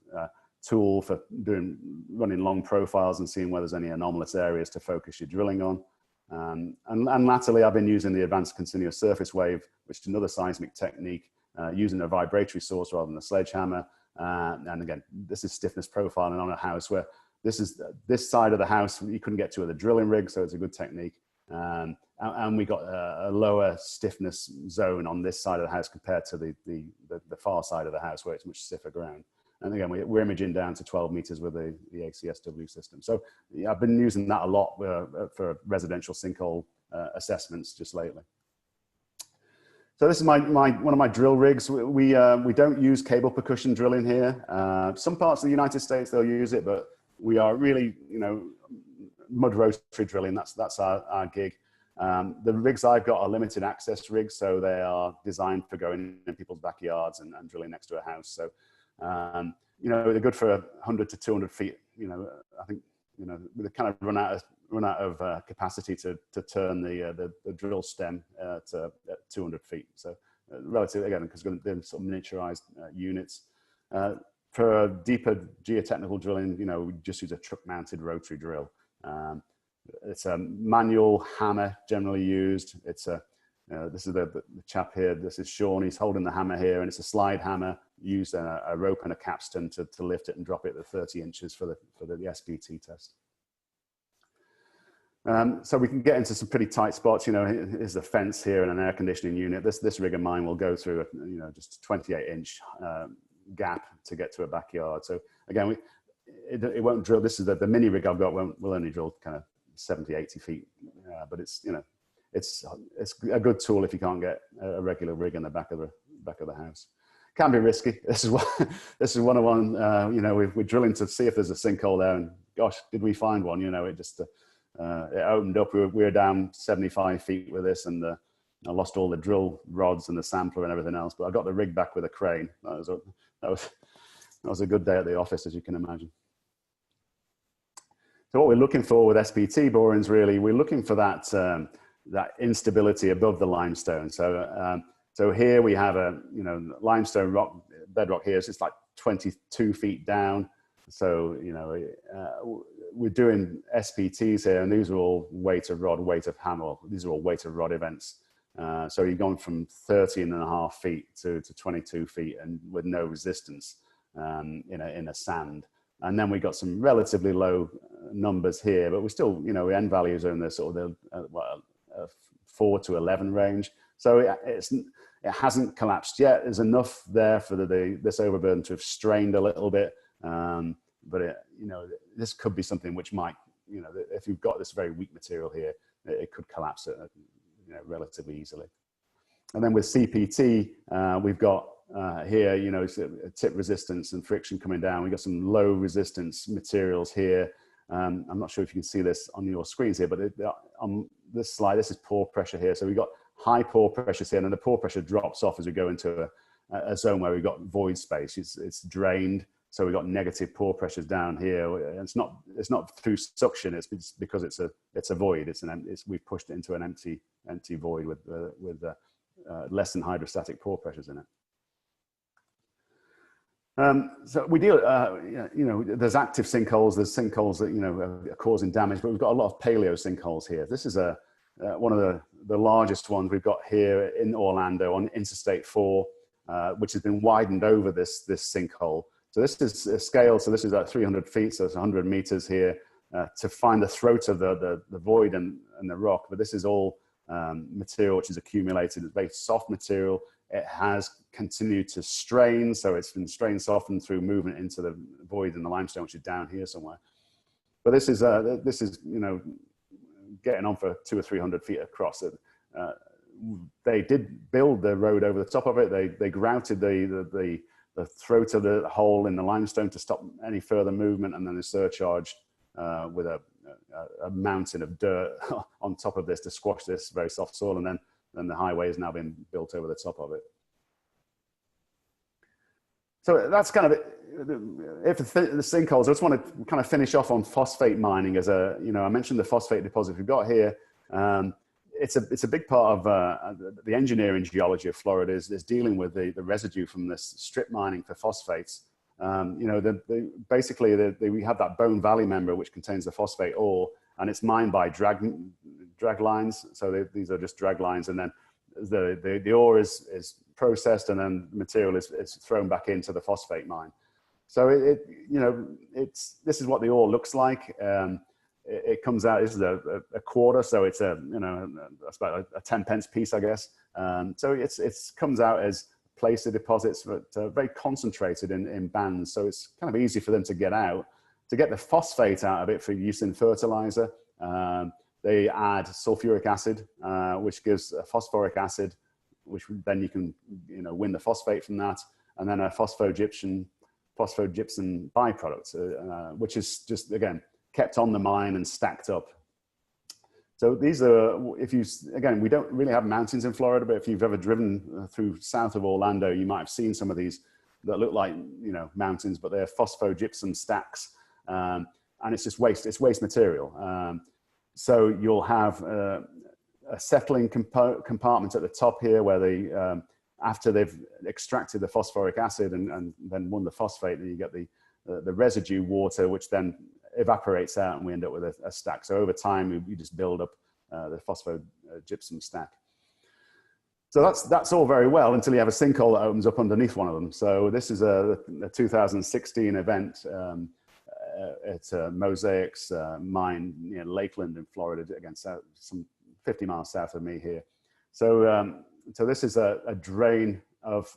tool for running long profiles and seeing where there's any anomalous areas to focus your drilling on. And latterly, I've been using the advanced continuous surface wave, which is another seismic technique, using a vibratory source rather than a sledgehammer. And again, this is stiffness profiling on a house where this side of the house you couldn't get to with a drilling rig, so it's a good technique. And we got a lower stiffness zone on this side of the house compared to the far side of the house where it's much stiffer ground. And again, we're imaging down to 12 meters with the ACSW system. So yeah, I've been using that a lot for residential sinkhole assessments just lately. So this is one of my drill rigs. We don't use cable percussion drilling here. Some parts of the United States they'll use it, but we are really, you know, mud rotary drilling. That's our gig. The rigs I've got are limited access rigs, so they are designed for going in people's backyards and drilling next to a house. So you know, they're good for 100 to 200 feet. You know, I think, you know, they kind of run out of capacity to turn the drill stem at 200 feet. So relatively, again, because they're sort of miniaturized units. For deeper geotechnical drilling, you know, we just use a truck-mounted rotary drill. It's a manual hammer generally used. It's this is the chap here. This is Sean. He's holding the hammer here, and it's a slide hammer. Used a rope and a capstan to lift it and drop it at 30 inches for the SPT test. So we can get into some pretty tight spots. You know, here's a fence here and an air conditioning unit. This rig of mine will go through, you know, just a 28-inch gap to get to a backyard. So again, it won't drill. This is the mini rig I've got will only drill kind of 70, 80 feet. But it's, you know, it's a good tool if you can't get a regular rig in the back of the house. Can be risky. This is one of one. You know, we're drilling to see if there's a sinkhole there, and gosh, did we find one? You know, it just it opened up. We were down 75 feet with this, and I lost all the drill rods and the sampler and everything else. But I got the rig back with a crane. That was a good day at the office, as you can imagine. So what we're looking for with SPT borings, really, we're looking for that that instability above the limestone. So here we have a, you know, limestone rock bedrock here. So it's like 22 feet down. So, you know, we're doing SPTs here, and these are all weight of rod, weight of hammer. These are all weight of rod events. So you're going from 13.5 feet to 22 feet, and with no resistance in a sand. And then we got some relatively low numbers here, but we still, you know, end values are in the sort of the 4 to 11 range. So it hasn't collapsed yet. There's enough there for this overburden to have strained a little bit. But you know, this could be something which might, you know, if you've got this very weak material here, it could collapse it, you know, relatively easily. And then with CPT, we've got here, you know, tip resistance and friction coming down. We've got some low resistance materials here. I'm not sure if you can see this on your screens here, but on this slide, this is pore pressure here. So we've got high pore pressures here, and then the pore pressure drops off as we go into a zone where we've got void space. It's drained. So we've got negative pore pressures down here. It's not through suction. It's because it's a void. We've pushed it into an empty void with less than hydrostatic pore pressures in it. So we deal, you know, there's active sinkholes. There's sinkholes that, you know, are causing damage, but we've got a lot of paleo sinkholes here. This is one of the largest ones we've got here in Orlando on Interstate 4, which has been widened over this sinkhole. So this is a scale. So this is at 300 feet. So it's 100 meters here to find the throat of the void and the rock. But this is all material which is accumulated. It's very soft material. It has continued to strain. So it's been strain softened through movement into the void in the limestone, which is down here somewhere. But this is you know, getting on for 200 or 300 feet across it. They did build the road over the top of it. They grouted the throat of the hole in the limestone to stop any further movement, and then they surcharged with a mountain of dirt on top of this to squash this very soft soil, and then the highway has now been built over the top of it. So that's kind of it. If the sinkholes, I just want to kind of finish off on phosphate mining as a, you know, I mentioned the phosphate deposit we've got here. It's a big part of the engineering geology of Florida is dealing with the residue from this strip mining for phosphates. You know, basically we have that Bone Valley member which contains the phosphate ore, and it's mined by drag lines. So these are just drag lines, and then the ore is processed, and then the material is thrown back into the phosphate mine. So you know, this is what the ore looks like. It comes out, this is a quarter, so it's you know, that's about a 10 pence piece, I guess. So it's comes out as placer deposits, but very concentrated in bands. So it's kind of easy for them to get out. To get the phosphate out of it for use in fertilizer, they add sulfuric acid, which gives a phosphoric acid, which then you can, you know, win the phosphate from that, and then a phosphogypsum byproduct, which is just, again, kept on the mine and stacked up. So these are, again, we don't really have mountains in Florida, but if you've ever driven through south of Orlando, you might have seen some of these that look like, you know, mountains, but they're phosphogypsum stacks. And it's just waste, it's waste material. So you'll have a settling compartment at the top here where they, after they've extracted the phosphoric acid and then won the phosphate, then you get the residue water, which then evaporates out, and we end up with a stack. So over time, you just build up the phosphogypsum stack. So that's all very well until you have a sinkhole that opens up underneath one of them. So this is a 2016 event. at Mosaics mine, Lakeland in Florida, again, some 50 miles south of me here. So, so this is a drain of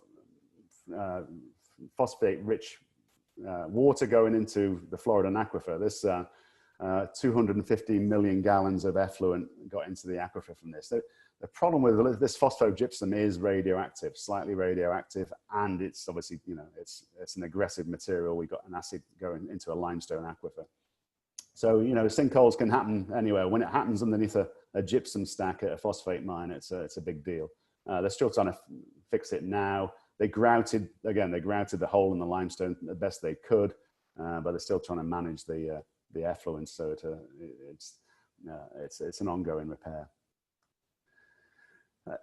phosphate-rich water going into the Floridan aquifer. This 250 million gallons of effluent got into the aquifer from this. The problem with this phosphogypsum is radioactive, slightly radioactive, and it's obviously, it's an aggressive material. We got an acid going into a limestone aquifer. So, sinkholes can happen anywhere. When it happens underneath a gypsum stack at a phosphate mine, it's a big deal. They're still trying to fix it now. They grouted the hole in the limestone the best they could, but they're still trying to manage the effluent. So it's an ongoing repair.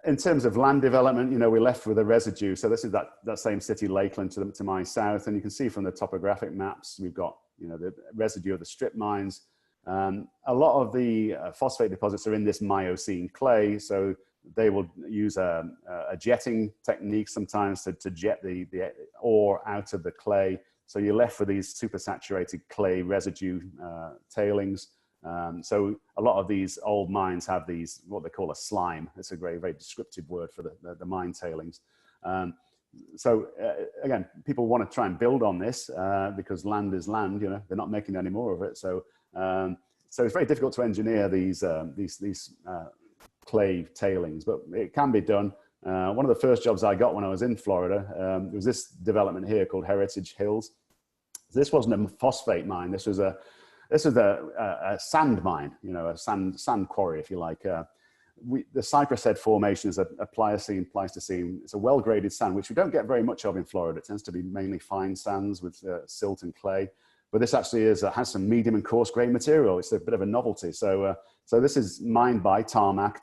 In terms of land development, we're left with a residue. So this is that same city, Lakeland, to my south. And you can see from the topographic maps, we've got, the residue of the strip mines. A lot of the phosphate deposits are in this Miocene clay. So they will use a jetting technique sometimes to jet the ore out of the clay. So you're left with these supersaturated clay residue tailings. So a lot of these old mines have these, what they call a slime. It's a very, very descriptive word for the mine tailings. So again, people want to try and build on this because land is land, they're not making any more of it. So, so it's very difficult to engineer these clay tailings, but it can be done. One of the first jobs I got when I was in Florida, there was this development here called Heritage Hills. This wasn't a phosphate mine. This was a sand mine, a sand quarry, if you like. The Cypress Head Formation is a Pleistocene. It's a well-graded sand, which we don't get very much of in Florida. It tends to be mainly fine sands with silt and clay. But this actually has some medium and coarse grain material. It's a bit of a novelty. So, so this is mined by Tarmac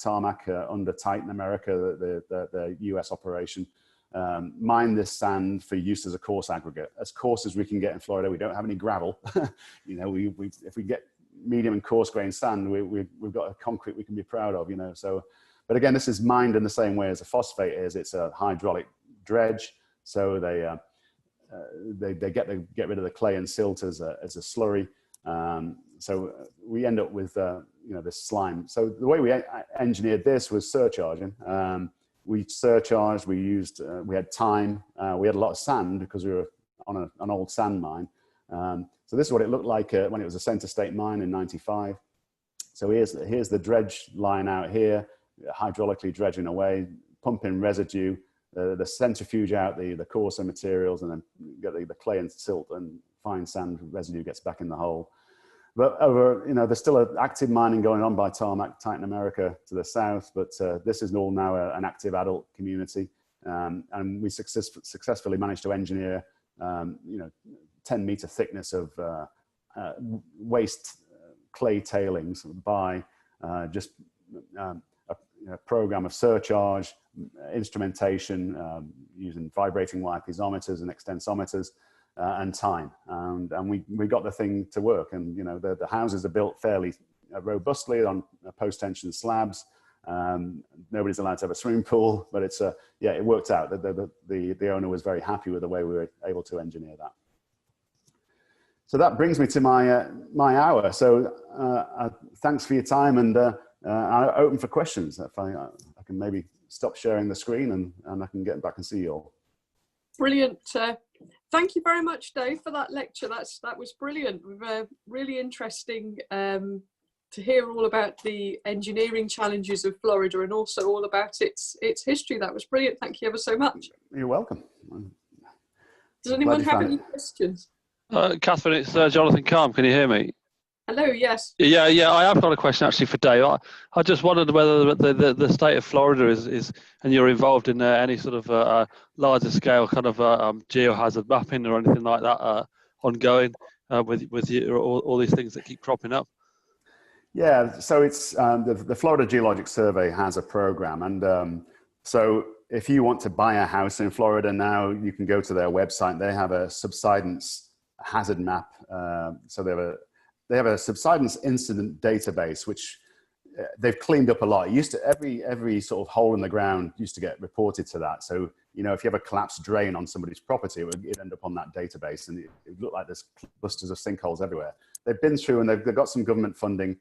under Titan America, the US operation. Mine this sand for use as a coarse aggregate, as coarse as we can get in Florida. We don't have any gravel. If we get medium and coarse grain sand, we've got a concrete we can be proud of. So, but again, this is mined in the same way as a phosphate is. It's a hydraulic dredge. So they get rid of the clay and silt as a slurry. So we end up with this slime. So the way we engineered this was surcharging. We surcharged. We had time. We had a lot of sand because we were on an old sand mine. So this is what it looked like when it was a center state mine in '95. So here's the dredge line out here, hydraulically dredging away, pumping residue. The centrifuge out the coarser materials, and then get the clay and silt and fine sand residue gets back in the hole. But there's still active mining going on by Tarmac, Titan America to the south, but this is all now an active adult community. And we successfully managed to engineer, 10-meter thickness of waste clay tailings by just a program of surcharge, instrumentation, using vibrating wire piezometers and extensometers, and time. And we got the thing to work. And, the houses are built fairly robustly on post-tension slabs. Nobody's allowed to have a swimming pool, but it worked out. The owner was very happy with the way we were able to engineer that. So that brings me to my hour. So thanks for your time, and I'm open for questions. If I can maybe stop sharing the screen and I can get back and see you all. Brilliant. Thank you very much, Dave, for that lecture. That was brilliant. Really interesting to hear all about the engineering challenges of Florida and also all about its history. That was brilliant. Thank you ever so much. You're welcome. Does anyone have any questions? Catherine, it's Jonathan Calm. Can you hear me? Hello, yes. Yeah, I have got a question actually for Dave. I just wondered whether the state of Florida is and you're involved in any sort of larger scale kind of geohazard mapping or anything like that ongoing with all these things that keep cropping up. Yeah, so it's the Florida Geologic Survey has a program, and so if you want to buy a house in Florida now, you can go to their website. They have a subsidence hazard map. So they have a subsidence incident database, which they've cleaned up a lot. It used to, every sort of hole in the ground used to get reported to that. So, you know, if you have a collapsed drain on somebody's property, it'd end up on that database, and it looked like there's clusters of sinkholes everywhere. They've been through, and they've got some government funding.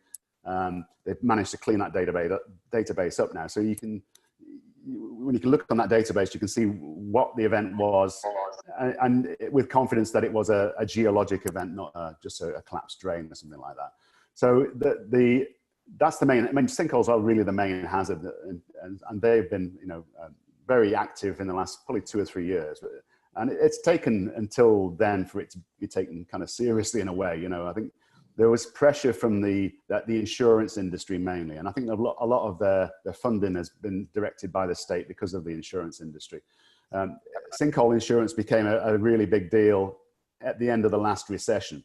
They've managed to clean that database up now. So you can, when you can look on that database, you can see what the event was, and with confidence that it was a geologic event, not just a collapsed drain or something like that. So that's the main. I mean, sinkholes are really the main hazard, and they've been, you know, very active in the last probably 2 or 3 years. And it's taken until then for it to be taken kind of seriously in a way. You know, I think there was pressure from the insurance industry mainly, and I think a lot of their funding has been directed by the state because of the insurance industry. Sinkhole insurance became a really big deal at the end of the last recession.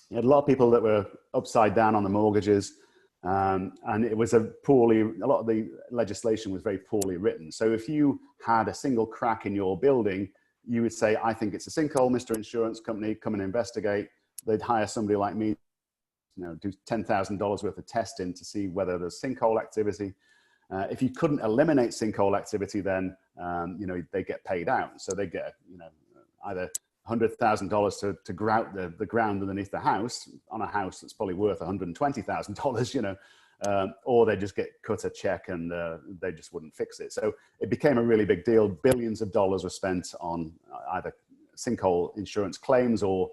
You had a lot of people that were upside down on the mortgages, and it was a lot of the legislation was very poorly written. So if you had a single crack in your building, you would say, I think it's a sinkhole, Mr. Insurance Company, come and investigate. They'd hire somebody like me, you know, do $10,000 worth of testing to see whether there's sinkhole activity. If you couldn't eliminate sinkhole activity, then, you know, they get paid out. So they get, you know, either $100,000 to grout the ground underneath the house on a house that's probably worth $120,000, you know, or they just get cut a check and they just wouldn't fix it. So it became a really big deal. Billions of dollars were spent on either sinkhole insurance claims or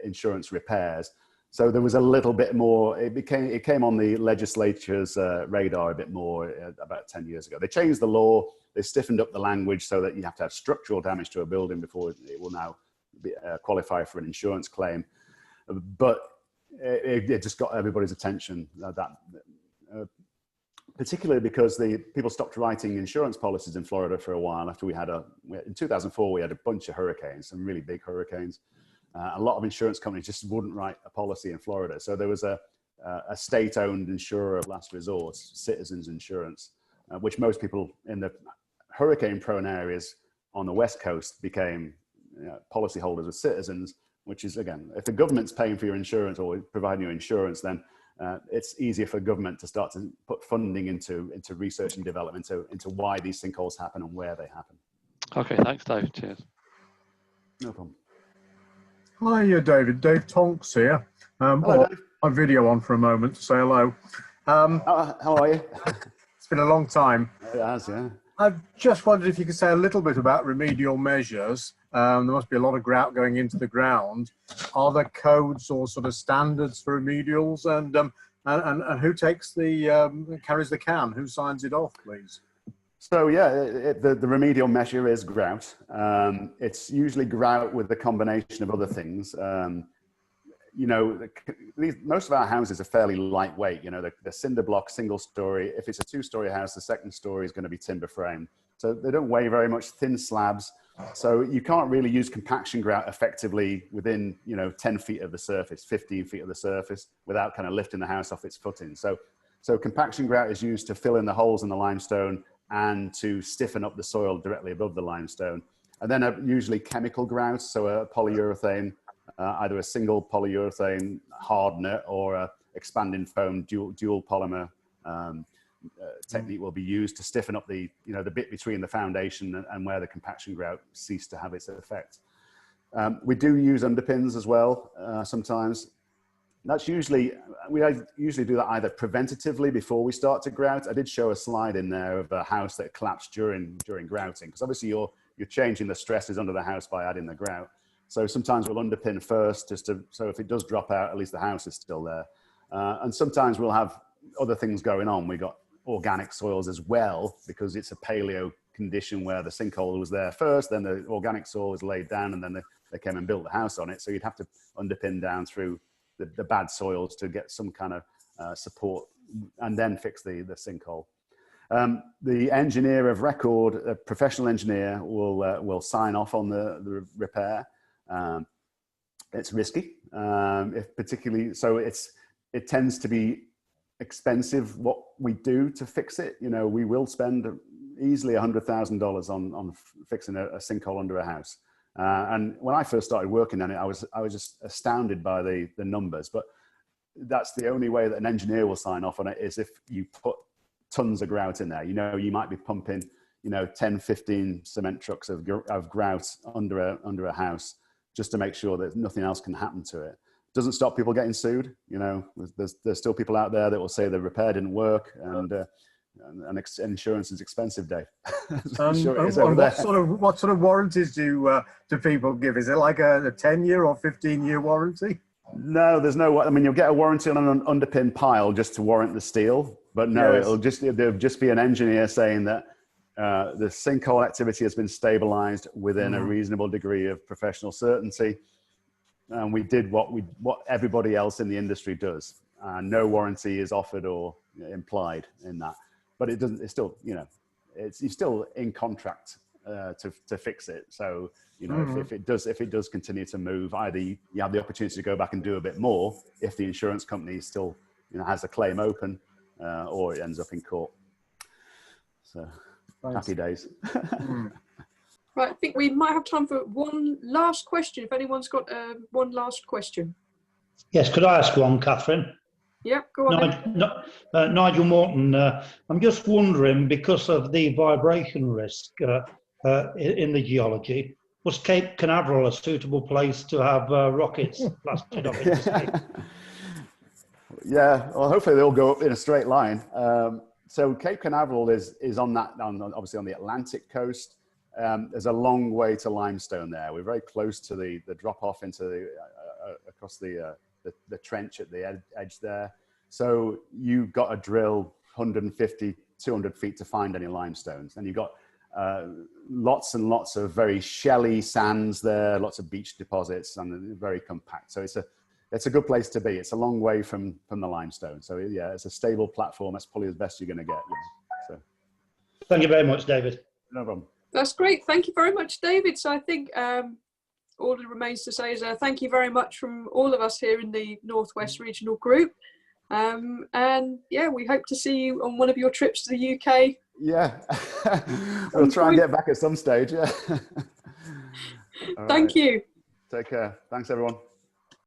insurance repairs. So there was a little bit more, it came on the legislature's radar a bit more about 10 years ago. They changed the law, they stiffened up the language so that you have to have structural damage to a building before it will now qualify for an insurance claim. But it just got everybody's attention, particularly because people stopped writing insurance policies in Florida for a while after in 2004, we had a bunch of hurricanes, some really big hurricanes. A lot of insurance companies just wouldn't write a policy in Florida. So there was a state-owned insurer of last resort, Citizens Insurance, which most people in the hurricane-prone areas on the West Coast became policyholders of Citizens, which is, again, if the government's paying for your insurance or providing you insurance, then it's easier for government to start to put funding into research and development, into why these sinkholes happen and where they happen. Okay, thanks, Dave. Cheers. No problem. Hi, David. Dave Tonks here. Hello, Dave. My video on for a moment to say hello. How are you? It's been a long time. It has, yeah. I've just wondered if you could say a little bit about remedial measures. There must be a lot of grout going into the ground. Are there codes or sort of standards for remedials, and who takes carries the can? Who signs it off, please? So yeah, the remedial measure is grout. It's usually grout with a combination of other things. You know, most of our houses are fairly lightweight. You know, they're cinder block, single story. If it's a 2-story house, the second story is going to be timber frame. So they don't weigh very much, thin slabs. So you can't really use compaction grout effectively within, you know, 10 feet of the surface, 15 feet of the surface without kind of lifting the house off its footing. So compaction grout is used to fill in the holes in the limestone and to stiffen up the soil directly above the limestone. And then usually chemical grout, so a polyurethane, either a single polyurethane hardener or a expanding foam dual polymer technique will be used to stiffen up the bit between the foundation and where the compaction grout ceased to have its effect. We do use underpins as well sometimes. That's usually, we usually do that either preventatively before we start to grout. I did show a slide in there of a house that collapsed during grouting, because obviously you're changing the stresses under the house by adding the grout. So sometimes we'll underpin first, so if it does drop out, at least the house is still there. And sometimes we'll have other things going on. We got organic soils as well, because it's a paleo condition where the sinkhole was there first, then the organic soil was laid down, and then they came and built the house on it. So you'd have to underpin down through the bad soils to get some kind of support, and then fix the sinkhole. The engineer of record, a professional engineer, will sign off on the repair. It's risky, it tends to be expensive what we do to fix it. You know, we will spend easily $100,000 on fixing a sinkhole under a house. And when I first started working on it, I was just astounded by the numbers. But that's the only way that an engineer will sign off on it, is if you put tons of grout in there. You know, you might be pumping, you know, 10, 15 cement trucks of grout under a house just to make sure that nothing else can happen to it. Doesn't stop people getting sued. You know, there's still people out there that will say the repair didn't work, and insurance is expensive, Dave. What sort of warranties do people give? Is it like a 10-year or 15-year warranty? No, there's no. I mean, you'll get a warranty on an underpin pile just to warrant the steel, but no, yes. There'll just be an engineer saying that the sinkhole activity has been stabilized within a reasonable degree of professional certainty, and we did what everybody else in the industry does. No warranty is offered or implied in that, but it doesn't. It's still, you know, you're still in contract to fix it. So, you know, if it does continue to move, either you have the opportunity to go back and do a bit more if the insurance company still, you know, has a claim open, or it ends up in court. So, happy days. Right, I think we might have time for one last question. If anyone's got one last question. Yes, could I ask one, Catherine? Yep, go on. Nigel Morton, I'm just wondering, because of the vibration risk in the geology, was Cape Canaveral a suitable place to have rockets blasted off into space? Yeah, well, hopefully they'll go up in a straight line. So Cape Canaveral is obviously on the Atlantic coast. There's a long way to limestone there. We're very close to the drop off into across the trench at the edge there. So you've got to drill 150, 200 feet to find any limestones. And you've got lots and lots of very shelly sands there, lots of beach deposits, and very compact. So it's a good place to be. It's a long way from the limestone. So yeah, it's a stable platform. That's probably the best you're going to get. So. Thank you very much, David. No problem. That's great. Thank you very much, David. So I think all that remains to say is thank you very much from all of us here in the Northwest Regional Group. And yeah, we hope to see you on one of your trips to the UK. Yeah, we'll try and get back at some stage. Yeah. Thank you. Take care. Thanks, everyone.